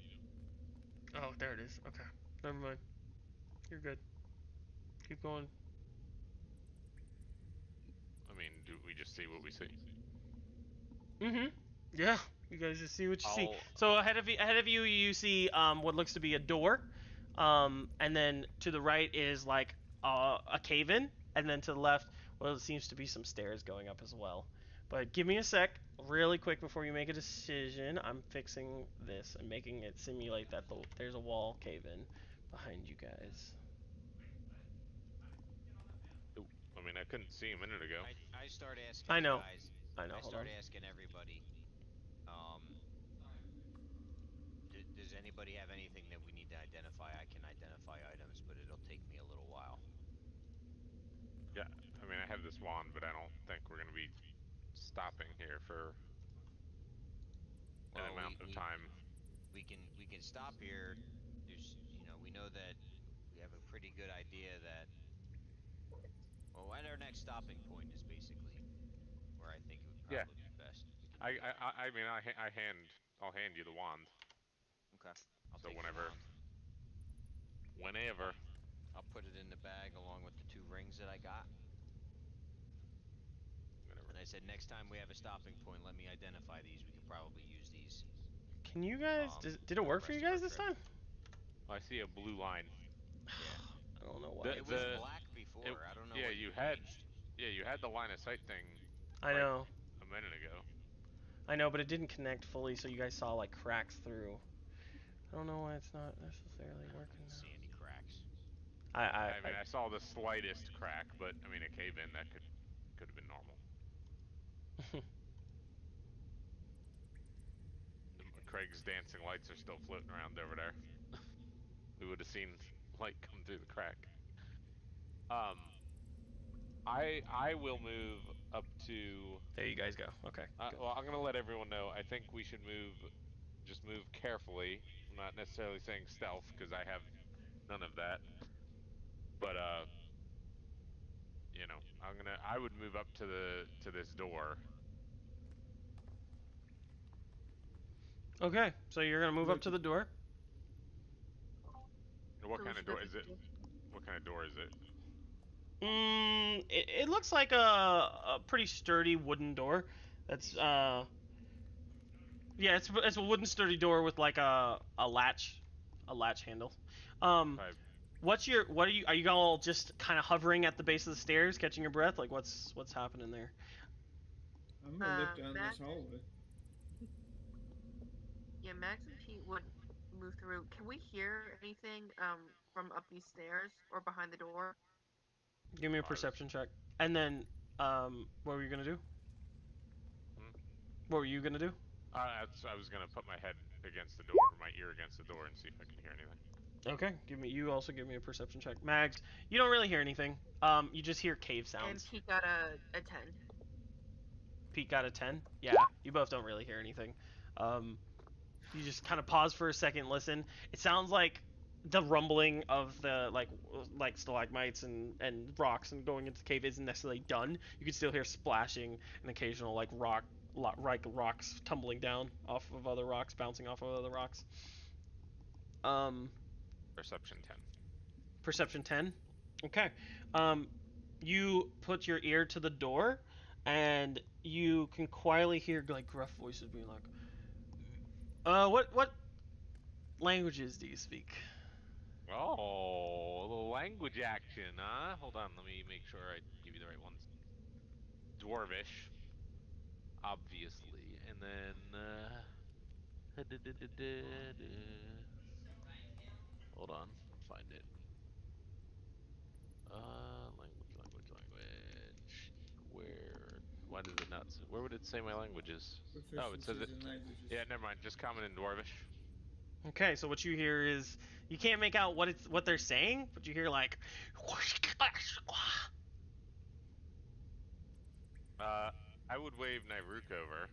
Oh, there it is. Okay. Never mind. You're good. Keep going. I mean, do we just see what we see? Mm-hmm. Yeah. You guys just see what you see. I'll. So ahead of you, you see what looks to be a door, and then to the right is like a cave in, and then to the left, well, it seems to be some stairs going up as well. But give me a sec, really quick, before you make a decision. I'm fixing this and making it simulate that there's a wall cave in behind you guys. Ooh, I mean, I couldn't see a minute ago. I start asking I the know. guys. I know. I Hold on. start asking everybody. Um, does anybody have anything that we need to identify? I can identify items, but it'll take me a little while. Yeah, I mean, I have this wand, but I don't think we're gonna be stopping here for an Well, amount of time. we can stop here. There's we know that we have a pretty good idea that well, at our next stopping point is basically where I think it would Yeah, probably be best. We can do that. I mean, I'll hand you the wand. Okay, I'll So take the wand. whenever. I'll put it in the bag along with the 2 rings that I got. And I said next time we have a stopping point, let me identify these. We could probably use these. Can you guys? Did it For the work for you rest of our guys this trip. time? I see a blue line. Yeah. I don't know why. It was black before. I don't know Yeah, what you had changed. the line of sight thing I like know. a minute ago. I know, but it didn't connect fully, so you guys saw like cracks through. I don't know why it's not necessarily I working didn't now. see any cracks. I mean, I saw the slightest crack, but I mean, a cave in that could have been normal. Craig's dancing lights are still floating around over there. We would have seen light come through the crack. I will move up to. There you guys go. Okay. Well, I'm gonna let everyone know. I think we should just move carefully. I'm not necessarily saying stealth because I have none of that. But I would move up to this door. Okay, so you're gonna move up to the door. What So we kind of should go door through is the it? door. What kind of door is it? It looks like a pretty sturdy wooden door. That's yeah, it's a wooden sturdy door with like a latch handle. Five. Are you all just kind of hovering at the base of the stairs, catching your breath? Like what's happening there? I'm gonna look down Max, this hallway. yeah, Max and Pete would move through. Can we hear anything from up these stairs or behind the door? Give me a Oh, perception check. And then what were you gonna do? What were you gonna do? I was gonna put my head against the door, my ear against the door, and see if I can hear anything. Okay, you also give me a perception check. Mags, you don't really hear anything. You just hear cave And sounds. Pete got a 10. Pete got a 10. Yeah, you both don't really hear anything. You just kind of pause for a second, listen. It sounds like the rumbling of the like stalagmites and rocks and going into the cave isn't necessarily done. You can still hear splashing and occasional like rocks tumbling down off of other rocks, bouncing off of other rocks. Perception 10. Perception 10. Okay. You put your ear to the door, and you can quietly hear like gruff voices being like, what languages do you speak?" Oh, the language action, huh? Hold on, let me make sure I give you the right ones. Dwarvish, obviously, and then hold on, I'll find it. Language. Where? Why does it not? Where would it say my languages? Oh, it says it. Proficiencies in languages. Yeah, never mind. Just common and Dwarvish. Okay, so what you hear is you can't make out what they're saying, but you hear like. I would wave Nairuk over.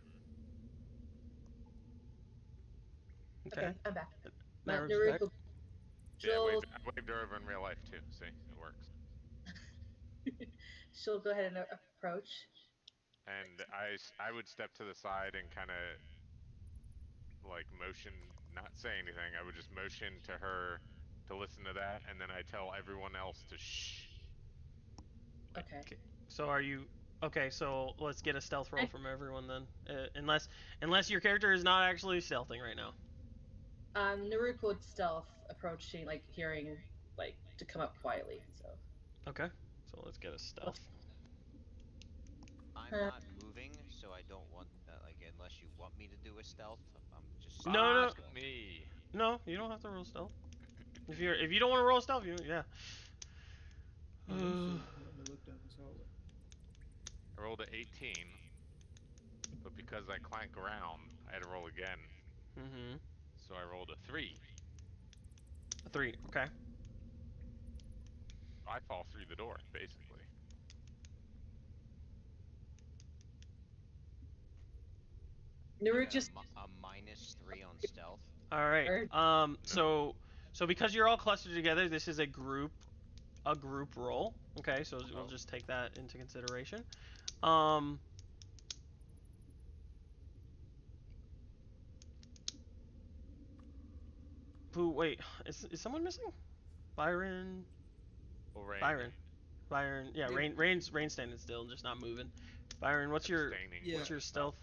Okay. I'm back. Nairuk's back. Yeah, She'll, I waved her over in real life too. See, it works. she'll go ahead and approach. and I would step to the side and kind of like motion, not say anything. I would just motion to her to listen to that, and then I tell everyone else to shh. Okay. So are you okay? So let's get a stealth roll from everyone then, unless your character is not actually stealthing right now. Naruk would stealth approaching, like hearing, like to come up quietly. So. Okay, so let's get a stealth. I'm not moving, so I don't want like unless you want me to do a stealth. I'm just No, Fuck me. no, you don't have to roll stealth. If you don't want to roll stealth, yeah. Oh, I'm still wanting to look down this hallway. I rolled a 18, but because I clank around, I had to roll again. Mm-hmm. So I rolled a 3. A 3. Okay. I fall through the door, basically. Naruk a, just. a -3 on stealth. All right. Or- So because you're all clustered together, this is a group roll. Okay, so we'll Oh. just take that into consideration. Um. Who? Wait, is someone missing? Byron. Well, Rain. Byron. Yeah, Yeah. Rain's standing still, just not moving. Byron, what's your Abstaining. Yeah. what's your stealth?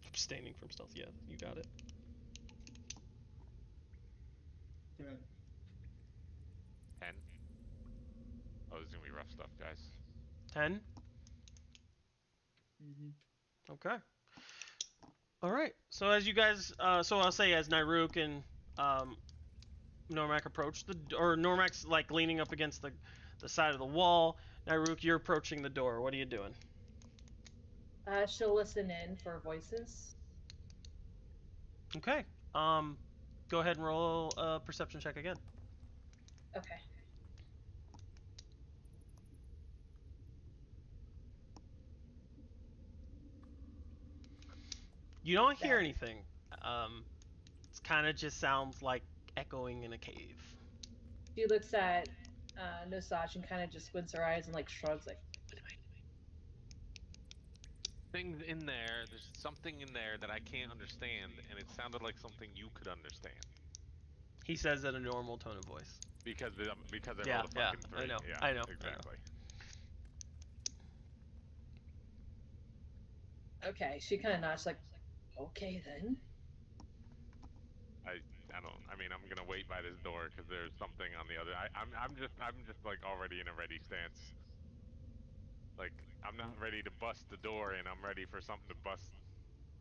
Abstaining from stealth. Yeah, you got it. Yeah. 10. Oh, this is gonna be rough stuff, guys. 10. Mm-hmm. Okay. All right. So as you guys, so I'll say as Nyruk and Normac approach Normac's like leaning up against the side of the wall. Nyruk, you're approaching the door. What are you doing? She'll listen in for voices. Okay. Go ahead and roll a perception check again. Okay. You don't hear That- anything. It kind of just sounds like echoing in a cave. She looks at Nosage and kind of just squints her eyes and like shrugs, like, Things in there. There's something in there that I can't understand, and it sounded like something you could understand. He says in a normal tone of voice. Because I Yeah, rolled a fucking I 3. know, Yeah, I know. exactly. okay. She kind of nods, like, okay then. I don't. I mean, I'm gonna wait by this door because there's something on the other. I'm just like already in a ready stance. Like I'm not ready to bust the door in. I'm ready for something to bust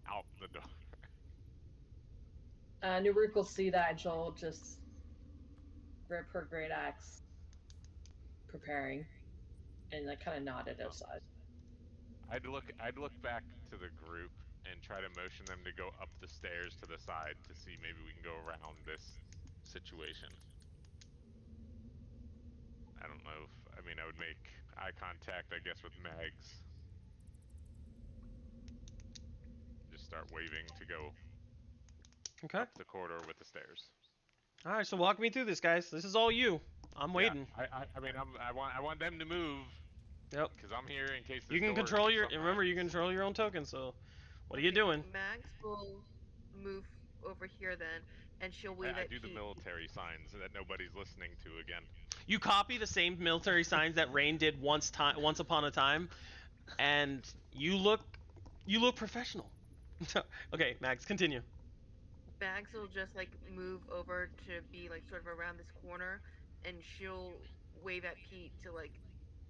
out the door. Naruk will see that and she'll just grip her great axe, preparing, and like kind of nod at Nosage. I'd look back to the group and try to motion them to go up the stairs to the side to see maybe we can go around this situation. I don't know if, I mean, I would make eye contact, I guess, with Mags. Just start waving to go Okay. up the corridor with the stairs. All right. So walk me through this, guys. This is all you. I'm waiting. Yeah, I mean, I want them to move. Yep. Because I'm here in case. You can control your. Remember, you control your own token. So, what are you doing? Max will move over here then, and she'll wave I at do the Pete. military signs that nobody's listening to again. You copy the same military signs that Rain did once upon a time, and you look professional. Okay, Max, continue. Bags will just like move over to be like sort of around this corner, and she'll wave at Pete to like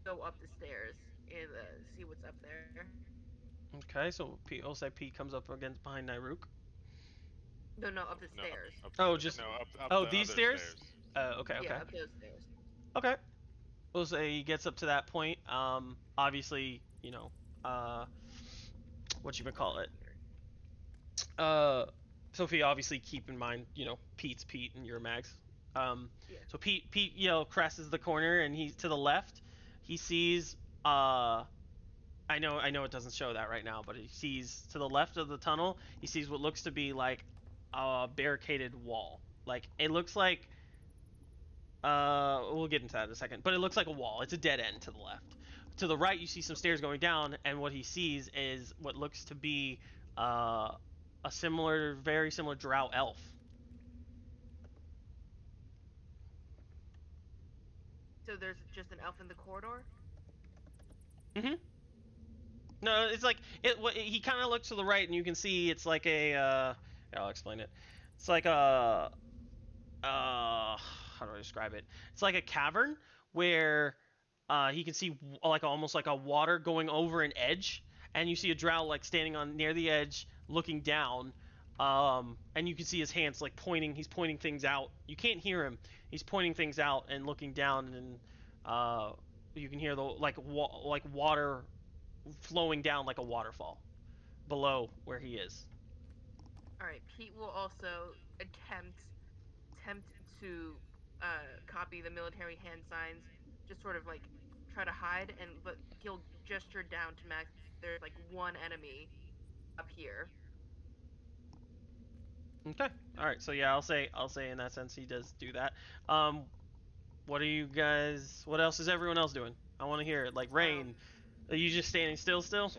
go up the stairs and see what's up there. Okay, so Pete, I'll say Pete comes up against behind Nyruk. No, up the No, stairs. Oh, just- no, up oh, the these other stairs? Okay. Yeah, up those stairs. Okay. We'll say he gets up to that point. Obviously, you know, what you would call it. Sophie, obviously keep in mind, you know, Pete's Pete and you're Max. Yeah. So Pete, you know, crosses the corner and he's to the left. He sees, I know it doesn't show that right now, but he sees to the left of the tunnel, he sees what looks to be like a barricaded wall. Like, it looks like We'll get into that in a second. But it looks like a wall. It's a dead end to the left. To the right, you see some stairs going down, and what he sees is what looks to be a very similar drow elf. So there's just an elf in the corridor? Mm-hmm. No, it's like he kind of looks to the right, and you can see it's like a. I'll explain it. It's like a. How do I describe it? It's like a cavern where he can see like almost like a water going over an edge, and you see a drow like standing on near the edge, looking down, and you can see his hands like pointing. He's pointing things out. You can't hear him. He's pointing things out and looking down, and you can hear the like water flowing down like a waterfall below where he is. All right. Pete will also attempt to copy the military hand signs, just sort of like try to hide, but he'll gesture down to Max. There's like one enemy up here. Okay. All right. So yeah, I'll say in that sense he does do that. What are you guys? What else is everyone else doing? I want to hear it. Like Rain, are you just standing still? So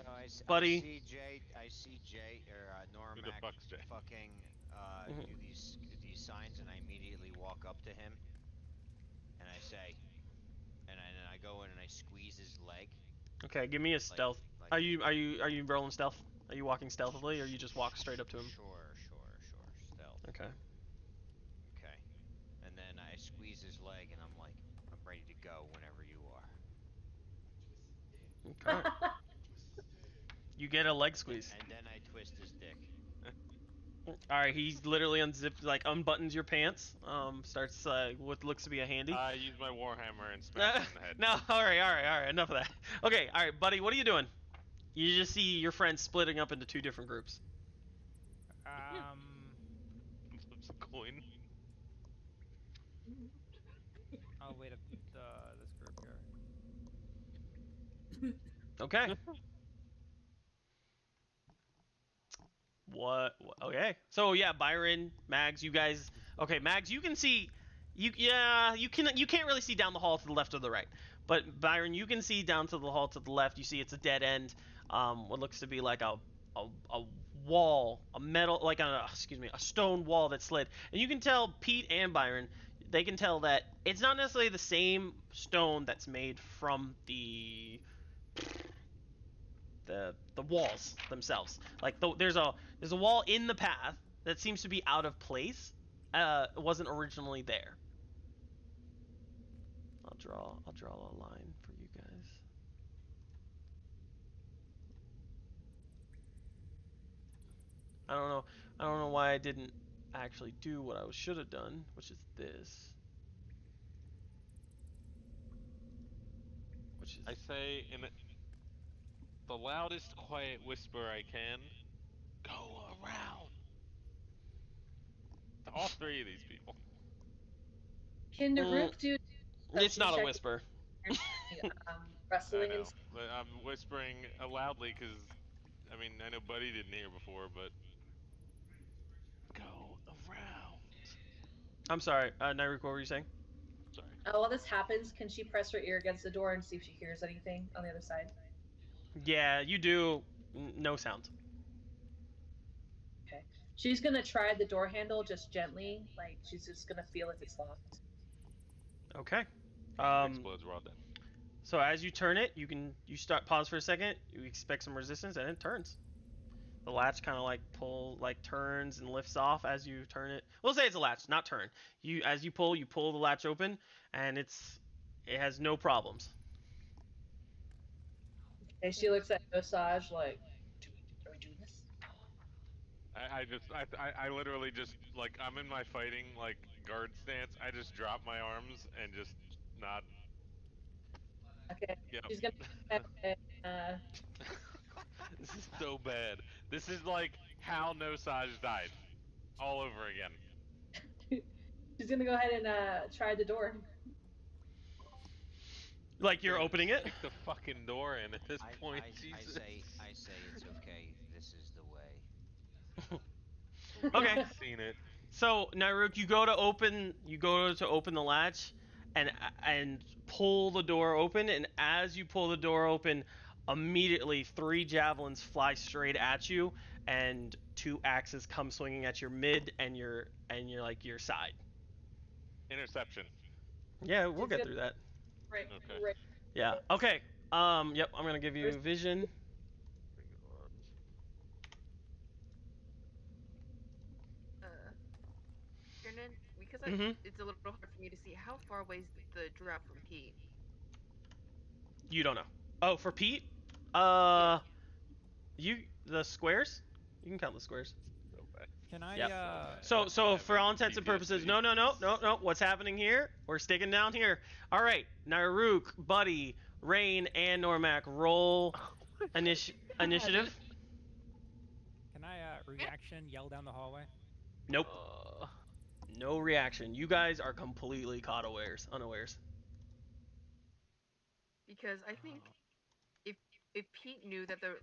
Buddy? I see Jay or Who the Normac fuck's Jay? fucking Mhm. do these signs, and I immediately walk up to him, and I say, and I go in and I squeeze his leg. Okay. Give me a stealth. Like, Are you rolling stealth? Are you walking stealthily, or you just walk straight up to him? Sure. Stealth. Okay. Okay. And then I squeeze his leg, and I'm like, I'm ready to go whenever you are. Okay. You get a leg squeeze. And then I twist his dick. All right. He literally unbuttons your pants. Starts what looks to be a handy. I use my warhammer and smash him in the head. No. All right. Enough of that. Okay. All right, buddy. What are you doing? You just see your friends splitting up into two different groups. Flips a coin. I'll wait at this group here. Okay. What? Okay. So yeah, Byron, Mags, you guys. Okay, Mags, you can see. You can't really see down the hall to the left or the right. But Byron, you can see down to the hall to the left. You see it's a dead end. What looks to be like a wall, a stone wall that slid. And you can tell Pete and Byron, they can tell that it's not necessarily the same stone that's made from the walls themselves. Like there's a wall in the path that seems to be out of place. It wasn't originally there. I'll draw a line for you guys. I don't know why I didn't actually do what I should have done, which is this. I say in the loudest quiet whisper I can, go around. To all three of these people. Can Naruk do? It's not a whisper. Wrestling I know, and but I'm whispering loudly because, I mean, I know Buddy didn't hear before, but go around. I'm sorry, Nairuk, what were you saying? Sorry. while this happens, can she press her ear against the door and see if she hears anything on the other side? Yeah, you do. No sound. Okay. She's gonna try the door handle just gently, like she's just gonna feel if it's locked. Okay. Explodes, we're all dead. So as you turn it, you pause for a second. You expect some resistance, and it turns. The latch kind of turns and lifts off as you turn it. We'll say it's a latch, not turn. As you pull the latch open, and it has no problems. Okay, she looks at Osage like, are we doing this? I literally just, like, I'm in my fighting, like, guard stance. I just drop my arms and just nod. Okay. Yep. She's gonna This is so bad. This is like how Nosage died. All over again. she's gonna go ahead and try the door. Like you're opening it? Kick the fucking door in at this point. Jesus. I say it's okay. This is the way. Okay. Seen it. So Nairuk, you go to open the latch, and pull the door open. And as you pull the door open, immediately 3 javelins fly straight at you, and 2 axes come swinging at your mid and your side. Interception. Yeah, we'll He's get gonna- through that. Right. Okay. Right. Yeah. Okay. Yep. I'm gonna give you vision. Kiernan, because Mhm. it's a little hard for me to see, how far away is the drop from Pete? You don't know. Oh, for Pete? Yeah. The squares? You can count the squares. So bad. Can I? Yep. So So having for all intents and purposes, no. What's happening here? We're sticking down here. All right, Naruk, Buddy, Rain, and Normac, roll initiative. Can I reaction yell down the hallway? Nope. No reaction. You guys are completely caught unawares. Because I think if Pete knew that the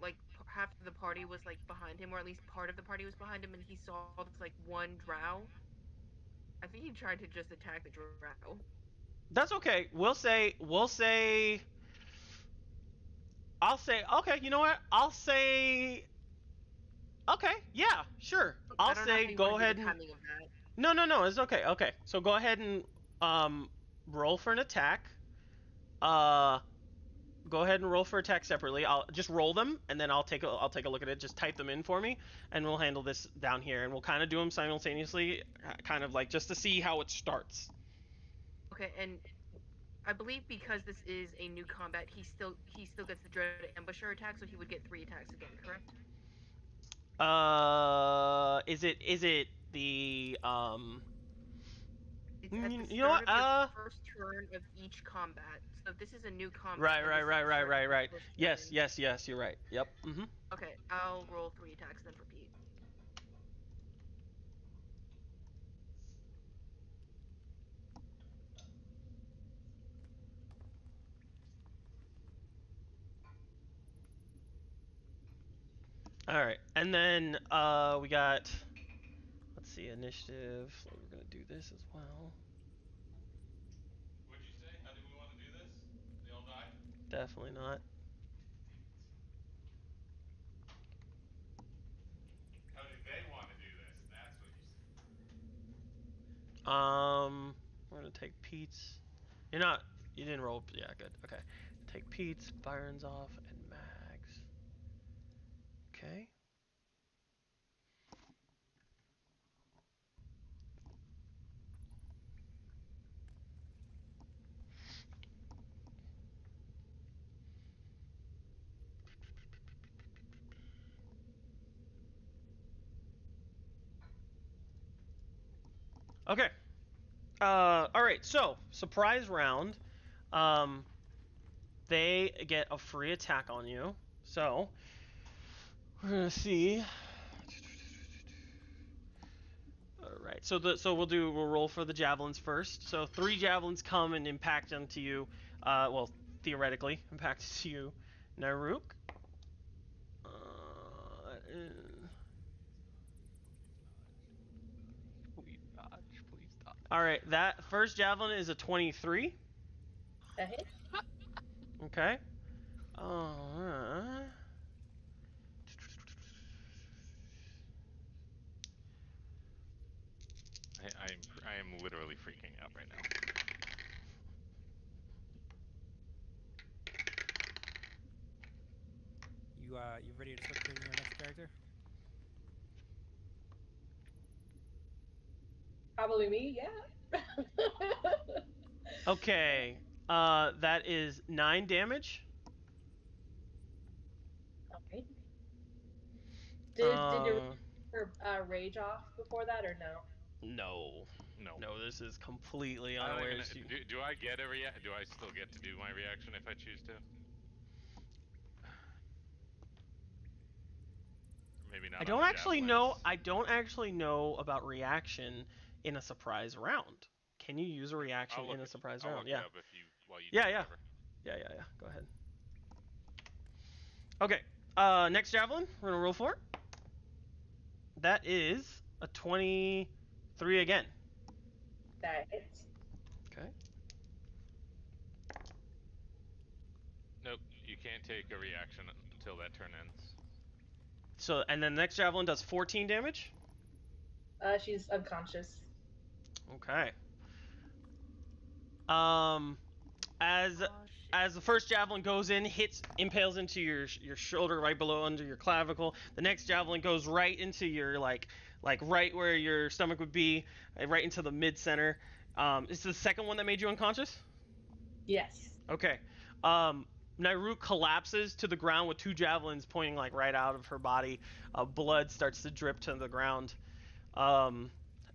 half of the party was like behind him, or at least part of the party was behind him, and he saw this like one drow, I think he tried to just attack the drow. That's okay. I'll say, okay, you know what? I'll say, okay, yeah, sure. I I'll don't know how say you go wanna do ahead the and, timing of that. no, it's okay, okay. So go ahead and, roll for an attack. Go ahead and roll for attack separately. I'll just roll them, and then I'll take a look at it. Just type them in for me, and we'll handle this down here, and we'll kind of do them simultaneously, kind of like just to see how it starts. Okay, and I believe because this is a new combat, he still gets the dreaded ambusher attack, so he would get 3 attacks again, correct? Is it the It's at the you know what? start of your first turn of each combat. So if this is a new combat. Right. then this is the start of your Right. first Yes, turn. you're right. Yep. Mhm. Okay, I'll roll 3 attacks then for Pete. All right, and then we got. Let's see, initiative. So we're gonna do this as well. What'd you say? How do we want to do this? They all die? Definitely not. How do they want to do this? That's what you said. We're gonna take Pete's. You're not. You didn't roll. Yeah, good. Okay. Take Pete's, Byron's off, and Mag's. Okay. Okay. All right. So surprise round. They get a free attack on you. So we're gonna see. All right. So we'll roll for the javelins first. So 3 javelins come and impact onto you. Well, theoretically impact to you, Naruk. Please dodge. Please dodge. All right. That first javelin is a 23. That hit? Okay. I am literally freaking out right now. You ready to start creating your next character? Probably me, yeah. Okay. That is 9 damage. Okay. Did your rage off before that or no? No. This is completely I don't even, unawares. do I get a react? Do I still get to do my reaction if I choose to? Maybe not. I don't actually know about reaction in a surprise round. Can you use a reaction in a surprise I'll round? look Yeah. it up if you, while you Yeah, do yeah. whatever. Yeah. Go ahead. Okay. Next javelin, we're gonna roll for. That is a 23 again. That hits. Okay. can't take a reaction until that turn ends. So, and then the next javelin does 14 damage. She's unconscious. Okay. As Oh, shit. as the first javelin goes in, impales into your shoulder right below under your clavicle. The next javelin goes right into your like right where your stomach would be, right into the mid center. Is the second one that made you unconscious? Yes. Okay. Nairut collapses to the ground with 2 javelins pointing like right out of her body. Blood starts to drip to the ground.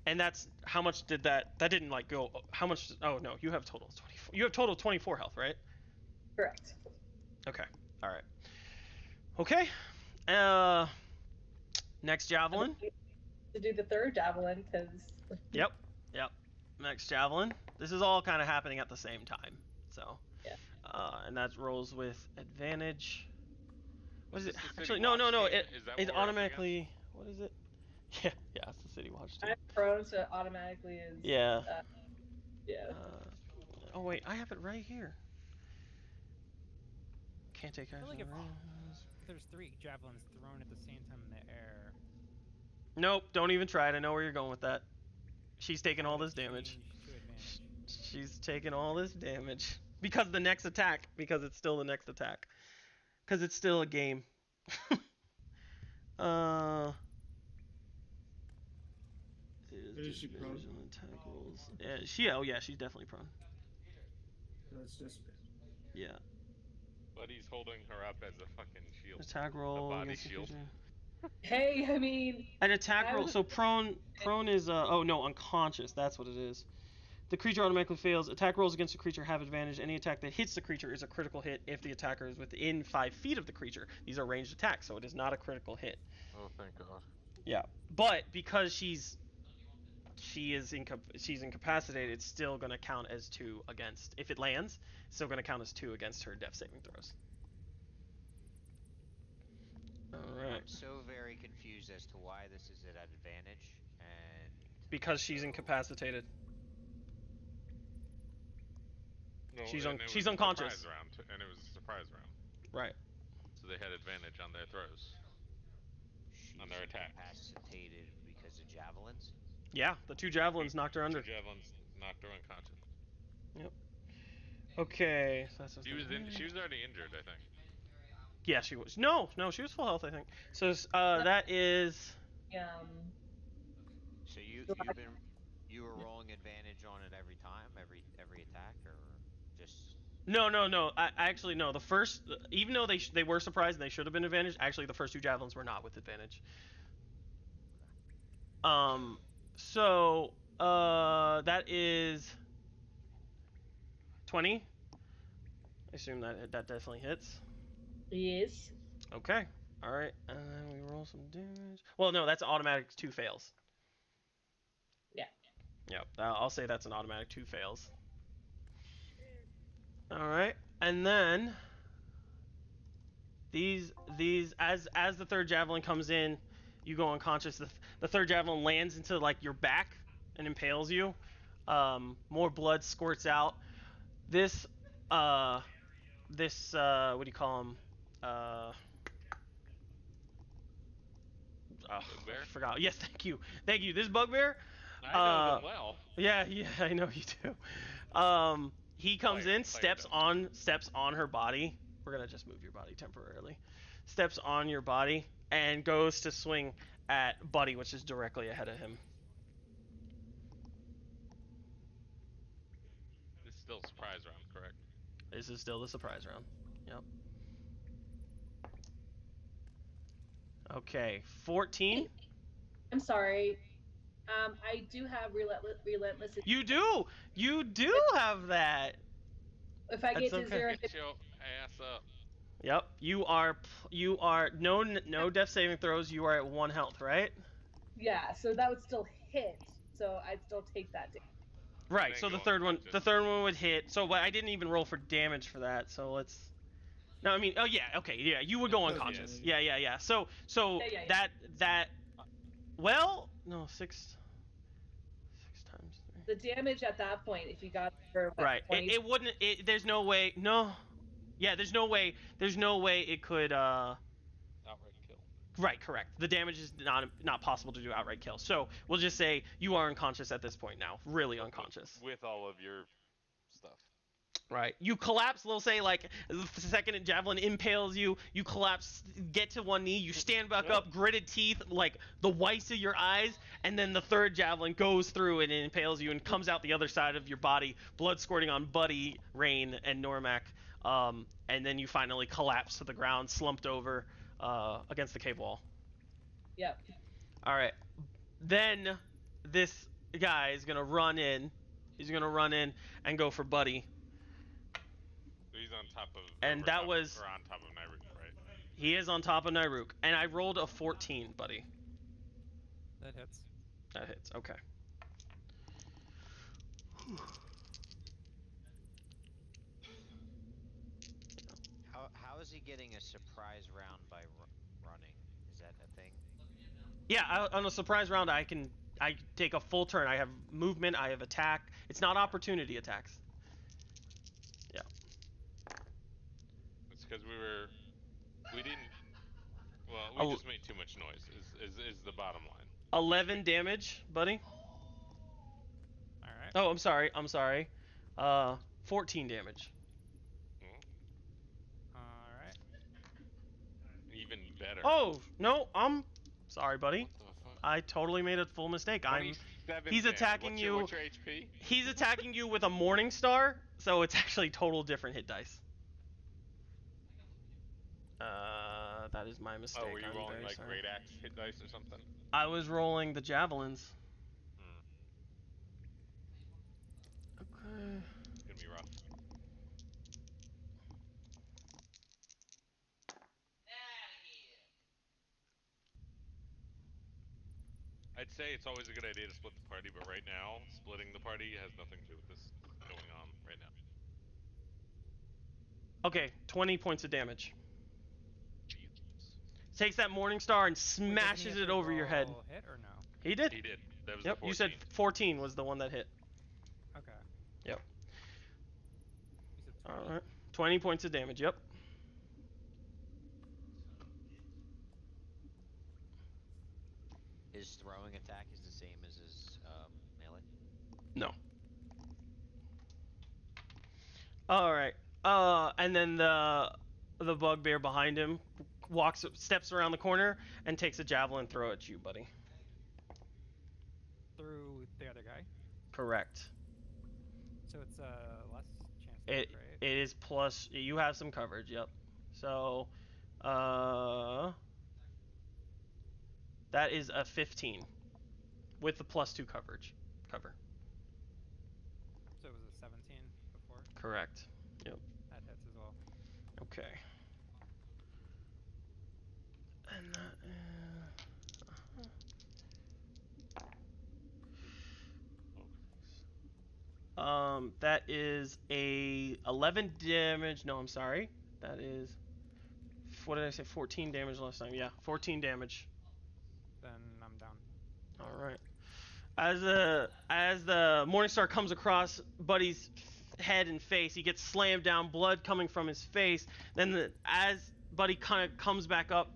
And that's how much did that didn't like go, how much, oh no, you have total 24, you have total 24 health, right? Correct. Okay. All right. Okay. Next javelin. To do the third javelin, because. Yep. Next javelin. This is all kind of happening at the same time. So. Yeah. And that rolls with advantage. What is it? Is this the Actually, City no. Watch game? It Is that what it we're up against? automatically. What is it? Yeah, it's the City Watch team. I'm prone, so it automatically is. Yeah. Yeah. Oh wait, I have it right here. Can't take I feel like action. if there's 3 javelins thrown at the same time in the air. Nope, don't even try it. I know where you're going with that. She's taking all this damage. change to advantage. She's taking all this damage because it's still the next attack. Because it's still a game. Is she prone? Attack rolls. Yeah, she's definitely prone. That's just. Yeah. But he's holding her up as a fucking shield. Attack roll. body against the shield. creature. Hey, I mean. An attack I roll. was- So prone is unconscious. That's what it is. The creature automatically fails. Attack rolls against the creature have advantage. Any attack that hits the creature is a critical hit if the attacker is within 5 feet of the creature. These are ranged attacks, so it is not a critical hit. Oh, thank God. Yeah, but because she's incapacitated, it's still going to count as 2 against. If it lands, it's still going to count as 2 against her death saving throws. All right. I'm so very confused as to why this is at advantage, and Because she's incapacitated. No, She's and it she's was a unconscious. surprise round, and it was a surprise round, Right. so they had advantage on their throws. she's On their attacks. incapacitated because of javelins. Yeah, the 2 javelins knocked her under. 2 javelins knocked her unconscious. Okay, so that's She was already injured, I think. Yeah, she was. No, she was full health, I think. So that is. So you were rolling advantage on it every time, every attack, or just No. I actually no. The first, even though they were surprised and they should have been advantage, actually the first 2 javelins were not with advantage. So that is 20. I assume that definitely hits. Yes. Okay. All right. And then we roll some damage. Well, no, that's automatic 2 fails. Yeah. Yep. I'll say that's an automatic 2 fails. All right. And then these as the third javelin comes in, you go unconscious. The third javelin lands into like your back and impales you. More blood squirts out. This what do you call him? Bugbear? I forgot. Yes, thank you. This bugbear. I know them well. Yeah, I know you do. He comes in, steps on her body. We're gonna just move your body temporarily. Steps on your body and goes to swing at Buddy, which is directly ahead of him. This is still surprise round, correct? This is still the surprise round. Yep. Okay, 14. I'm sorry. I do have relentless. You do have that. If I get That's to okay. 0, Get your ass up. Yep. You are no death saving throws. You are at 1 health, right? yeah, so that would still hit. So I'd still take that damage. Right. then So go the third one unconscious. would hit. So I didn't even roll for damage for that. So let's. No, I mean, oh yeah, okay, yeah, you would go Yeah. unconscious. Yeah. So Yeah. that. Well, no, 6 times 3. The damage at that point, if you got for what, Right. 20, It wouldn't. There's no way. No. Yeah, there's no way it could Outright kill. Right, correct. The damage is not possible to do outright kill. So we'll just say you are unconscious at this point now, really unconscious. With all of your stuff. Right. You collapse. We'll say like the second javelin impales you. You collapse, get to one knee. You stand back up, gritted teeth, like the whites of your eyes, and then the third javelin goes through and it impales you and comes out the other side of your body, blood squirting on Buddy, Rain, and Normac. And then you finally collapse to the ground, slumped over against the cave wall. Yep. All right. Then this guy is gonna run in. He's gonna run in and go for Buddy. He's on top of. And that was. Or on top of Nyruk, right? He is on top of Nyruk, and I rolled a 14, Buddy. That hits. That hits. Okay. How is he getting a surprise round by running? Is that a thing? Yeah, on a surprise round, I take a full turn. I have movement. I have attack. It's not opportunity attacks. Yeah. It's because we didn't. Well, we just made too much noise. Is the bottom line. 11 damage, Buddy. All right. Oh, I'm sorry. 14 damage. All right. Even better. Oh no, I'm sorry, Buddy. What the fuck? I totally made a full mistake. 27 He's damage. attacking you. What's your HP? He's attacking you with a Morning Star, so it's actually total different hit dice. That is my mistake. Oh, were you I'm rolling very like sorry. great axe hit dice or something? I was rolling the javelins. Okay. It's gonna be rough. I'd say it's always a good idea to split the party, but right now, splitting the party has nothing to do with this going on right now. Okay, 20 points of damage. Jesus. Takes that Morning Star and Wait, doesn't he smashes have it to over your head. roll Hit or no? He did. He did. That was Yep, the 14. you said 14 was the one that hit. Okay. Yep. You said 20. Alright. 20 points of damage, yep. His throwing attack is the same as his melee. No. Alright. And then the bugbear behind him steps around the corner and takes a javelin throw at you, Buddy. Through the other guy. Correct. So it's less chance to It hit, right? it is plus. You have some coverage. Yep. So, that is a 15 with the +2 cover. So it was a 17 before. Correct. Yep. That hits as well. Okay. And that is. That is a 11 damage. No, I'm sorry. That is. What did I say? 14 damage last time. Yeah, 14 damage. Then I'm down. All right. As the Morningstar comes across Buddy's head and face, he gets slammed down, blood coming from his face. Then as Buddy kind of comes back up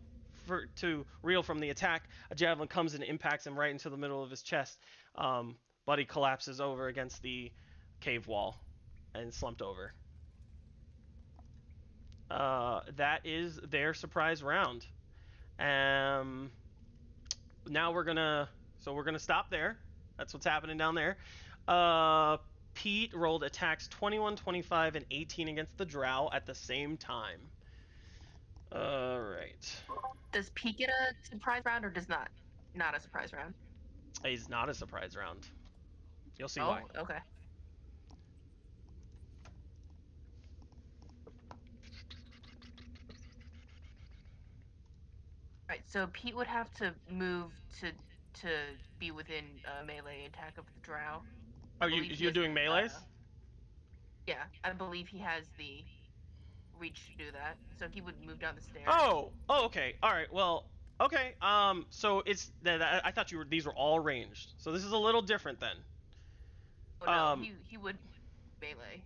to reel from the attack, a javelin comes and impacts him right into the middle of his chest. Buddy collapses over against the cave wall and slumped over. That is their surprise round. Now we're gonna stop there. That's what's happening down there. Pete rolled attacks 21, 25, and 18 against the drow at the same time. All right. Does Pete get a surprise round or does not? Not a surprise round. It's not a surprise round. You'll see Oh, why. okay. Right, so Pete would have to move to be within melee attack of the drow. Oh, I believe he you're has, doing melees? Yeah, I believe he has the reach to do that, so he would move down the stairs. Oh, okay. All right. Well, okay. So it's I thought these were all ranged. So this is a little different then. Oh, no, um, he would melee.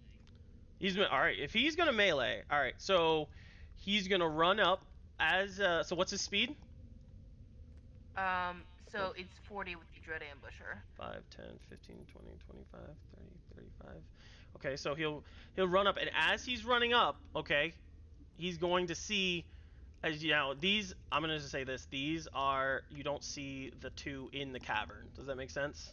All right. If he's gonna melee, all right. So he's gonna run up as. So what's his speed? So it's 40 with the Dread Ambusher. 5, 10, 15, 20, 25, 30, 35. Okay, so he'll run up, and as he's running up, okay, he's going to see, as you know, these. I'm gonna just say this. These are, you don't see the two in the cavern. Does that make sense?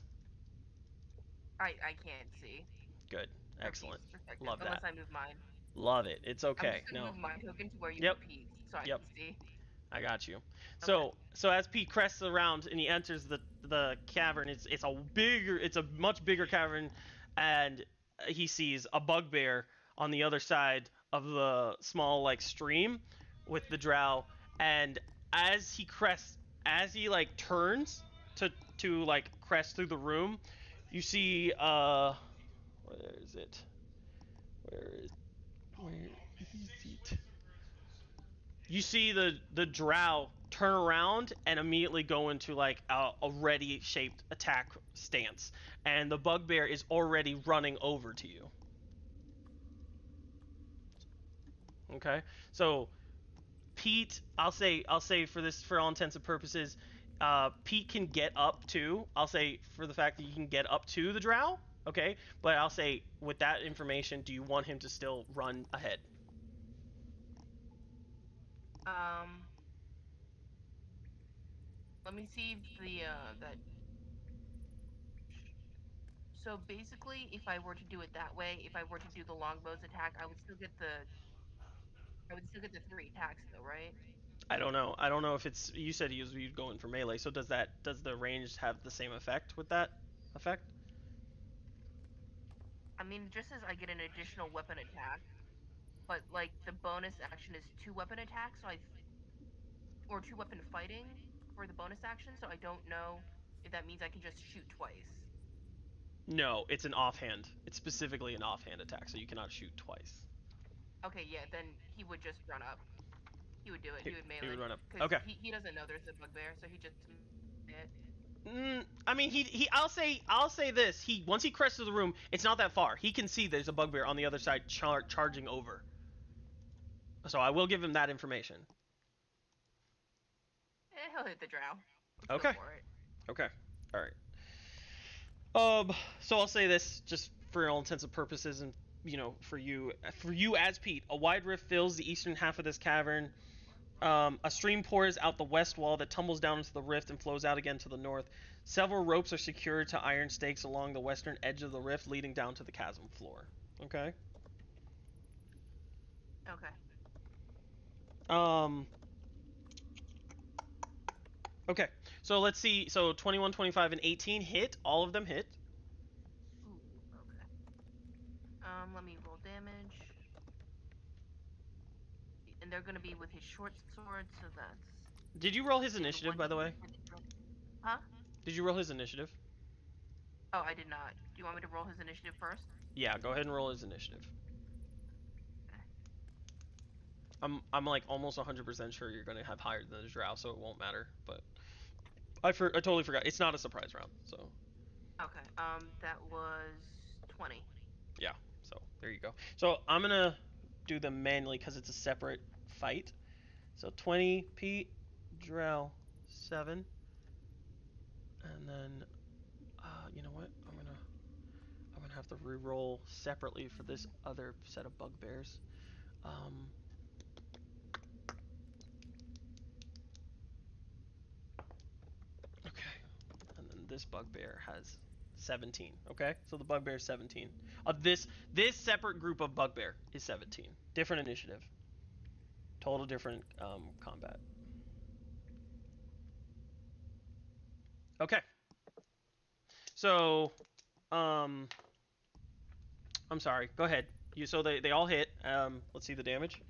I can't see. Good. Or Excellent. Pete's perspective, Love unless that. I move mine. Love it. It's I'm okay. just gonna No. move my token to where you Yep. put Pete's, so I Yep. can see. I got you. Okay. So as Pete crests around and he enters the cavern, it's a much bigger cavern, and he sees a bugbear on the other side of the small like stream with the drow, and as he like turns to like crest through the room, you see where is it? Where is it? You see the drow turn around and immediately go into like a ready shaped attack stance, and the bugbear is already running over to you. Okay, so Pete, I'll say for all intents and purposes, Pete can get up to. I'll say for the fact that you can get up to the drow. Okay, but I'll say with that information, do you want him to still run ahead? Let me see if the that. So basically, if I were to do it that way, if I were to do the longbows attack, I would still get the 3 attacks though, right? I don't know. I don't know if it's. You said you'd go in for melee. So does the range have the same effect with that effect? I mean, just as I get an additional weapon attack, but like the bonus action is 2 weapon attacks, or 2 weapon fighting for the bonus action. So I don't know if that means I can just shoot twice. No, it's an offhand. It's specifically an offhand attack, so you cannot shoot twice. Okay, yeah, then he would just run up. He would do it. He would melee. He would run up. Because Okay. he doesn't know there's a bugbear, so he just it. I mean, I'll say this. Once he crests through the room, it's not that far. He can see there's a bugbear on the other side charging over. So I will give him that information. He'll hit the drow. Okay. Go for it. Okay. All right. So I'll say this just for all intents and purposes, and for you as Pete, a wide rift fills the eastern half of this cavern. A stream pours out the west wall that tumbles down into the rift and flows out again to the north. Several ropes are secured to iron stakes along the western edge of the rift, leading down to the chasm floor. Okay. Okay. Okay. So let's see. So 21, 25, and 18 hit. All of them hit. Ooh, okay. Let me roll damage. And they're gonna be with his short sword, so that's. Did you roll his initiative, by the way? Huh? Did you roll his initiative? Oh, I did not. Do you want me to roll his initiative first? Yeah, go ahead and roll his initiative. Okay. I'm like almost 100% sure you're gonna have higher than the drow, so it won't matter. But I totally forgot. It's not a surprise round, so. Okay. That was 20. Yeah. So there you go. So I'm gonna do them manually because it's a separate fight. So 20 Pete, drow 7, and then you know what? I'm gonna have to re-roll separately for this other set of bugbears. Okay, and then this bugbear has 17. Okay, so the bugbear is 17. This separate group of bugbear is 17. Different initiative. Total different combat. Okay. So, I'm sorry. Go ahead. So they all hit. Let's see the damage.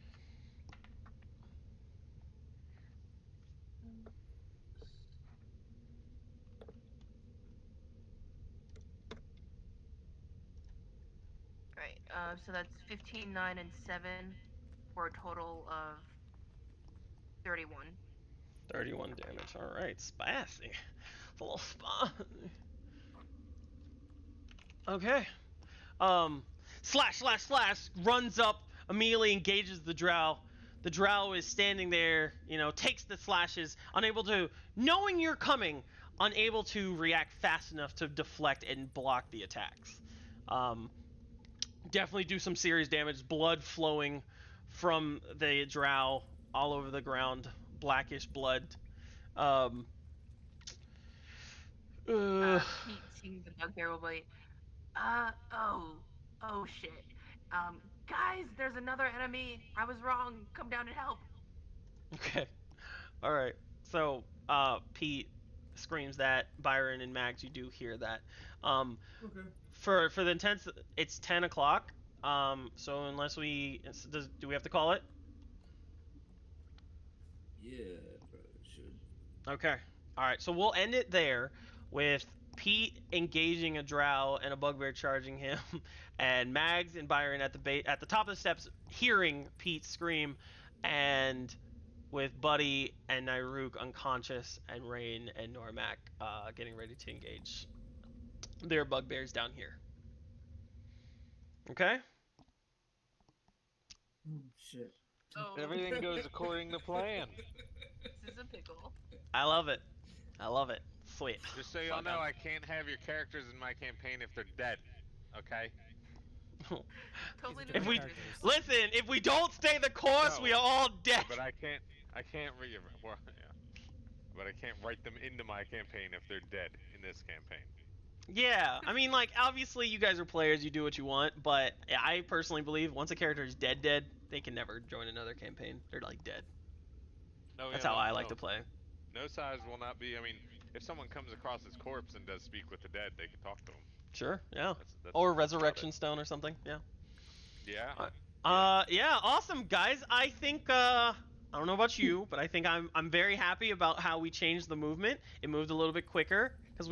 Right. So that's 15, 9, and 7 for a total of 31. 31 damage. All right, spicy. It's a little spicy. Okay. slash, slash, slash, runs up, immediately engages the drow. The drow is standing there, takes the slashes, knowing you're coming, unable to react fast enough to deflect and block the attacks. Definitely do some serious damage, blood flowing from the drow all over the ground, blackish blood. Pete, seeing the bugbear, will be, oh shit. Guys, there's another enemy. I was wrong. Come down and help. Okay. All right. So, Pete screams that. Byron and Mags, you do hear that. Okay. For the intents, it's 10 o'clock. So unless do we have to call it? Yeah, probably should. Okay. All right. So we'll end it there with Pete engaging a drow and a bugbear charging him, and Mags and Byron at the top of the steps hearing Pete scream, and with Buddy and Nyruk unconscious, and Rain and Normac getting ready to engage their bugbears down here. Okay? Oh, shit. Oh, Everything goes according to plan. this is a pickle. I love it. I love it. Sweet. Just so y'all know, I can't have your characters in my campaign if they're dead. Okay? Totally If we Characters. listen, if we don't stay the course, No. we are all dead. But I can't well, yeah. But I can't write them into my campaign if they're dead in this campaign. Yeah, I mean, like, obviously you guys are players, you do what you want, but I personally believe once a character is dead, they can never join another campaign. They're, like, dead. No, That's yeah, how no, I like no. to play. No size will not be. I mean, if someone comes across his corpse and does speak with the dead, they can talk to him. Sure, yeah. That's Or about Resurrection it. Stone or something, yeah. Yeah. Yeah, awesome, guys. I think, I don't know about you, but I think I'm very happy about how we changed the movement. It moved a little bit quicker, because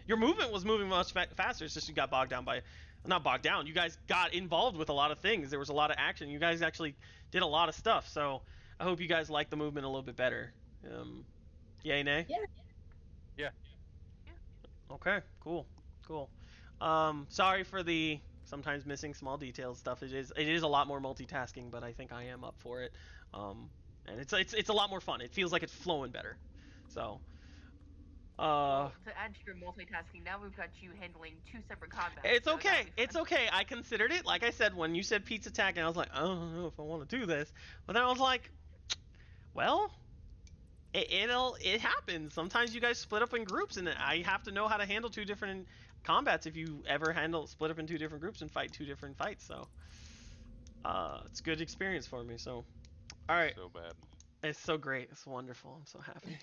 your movement was moving much faster, it's just you got bogged down by, not bogged down, you guys got involved with a lot of things. There was a lot of action. You guys actually did a lot of stuff, so I hope you guys like the movement a little bit better. Yay, nay? Yeah. Yeah. Okay, cool. Sorry for the sometimes missing small details stuff. It is a lot more multitasking, but I think I am up for it. And it's a lot more fun. It feels like it's flowing better. So, Well, to add to your multitasking, now we've got you handling 2 separate combats. it's so okay. that'll be It's fun. okay. I considered it. Like I said, when you said Pete's attack, and I was like, I don't know if I want to do this. But then I was like, well, it happens. Sometimes you guys split up in groups, and I have to know how to handle 2 different combats if you ever split up in 2 different groups and fight 2 different fights. So, it's good experience for me. So, all right. So bad. It's so great. It's wonderful. I'm so happy.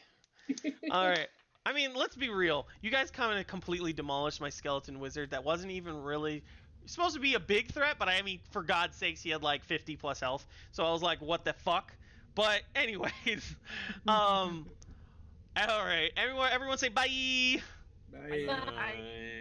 All right. I mean, let's be real. You guys kind of completely demolished my skeleton wizard. That wasn't even really supposed to be a big threat, but I mean, for God's sakes, he had like 50 plus health. So I was like, what the fuck? But anyways, all right. Everyone say bye. Bye. Bye.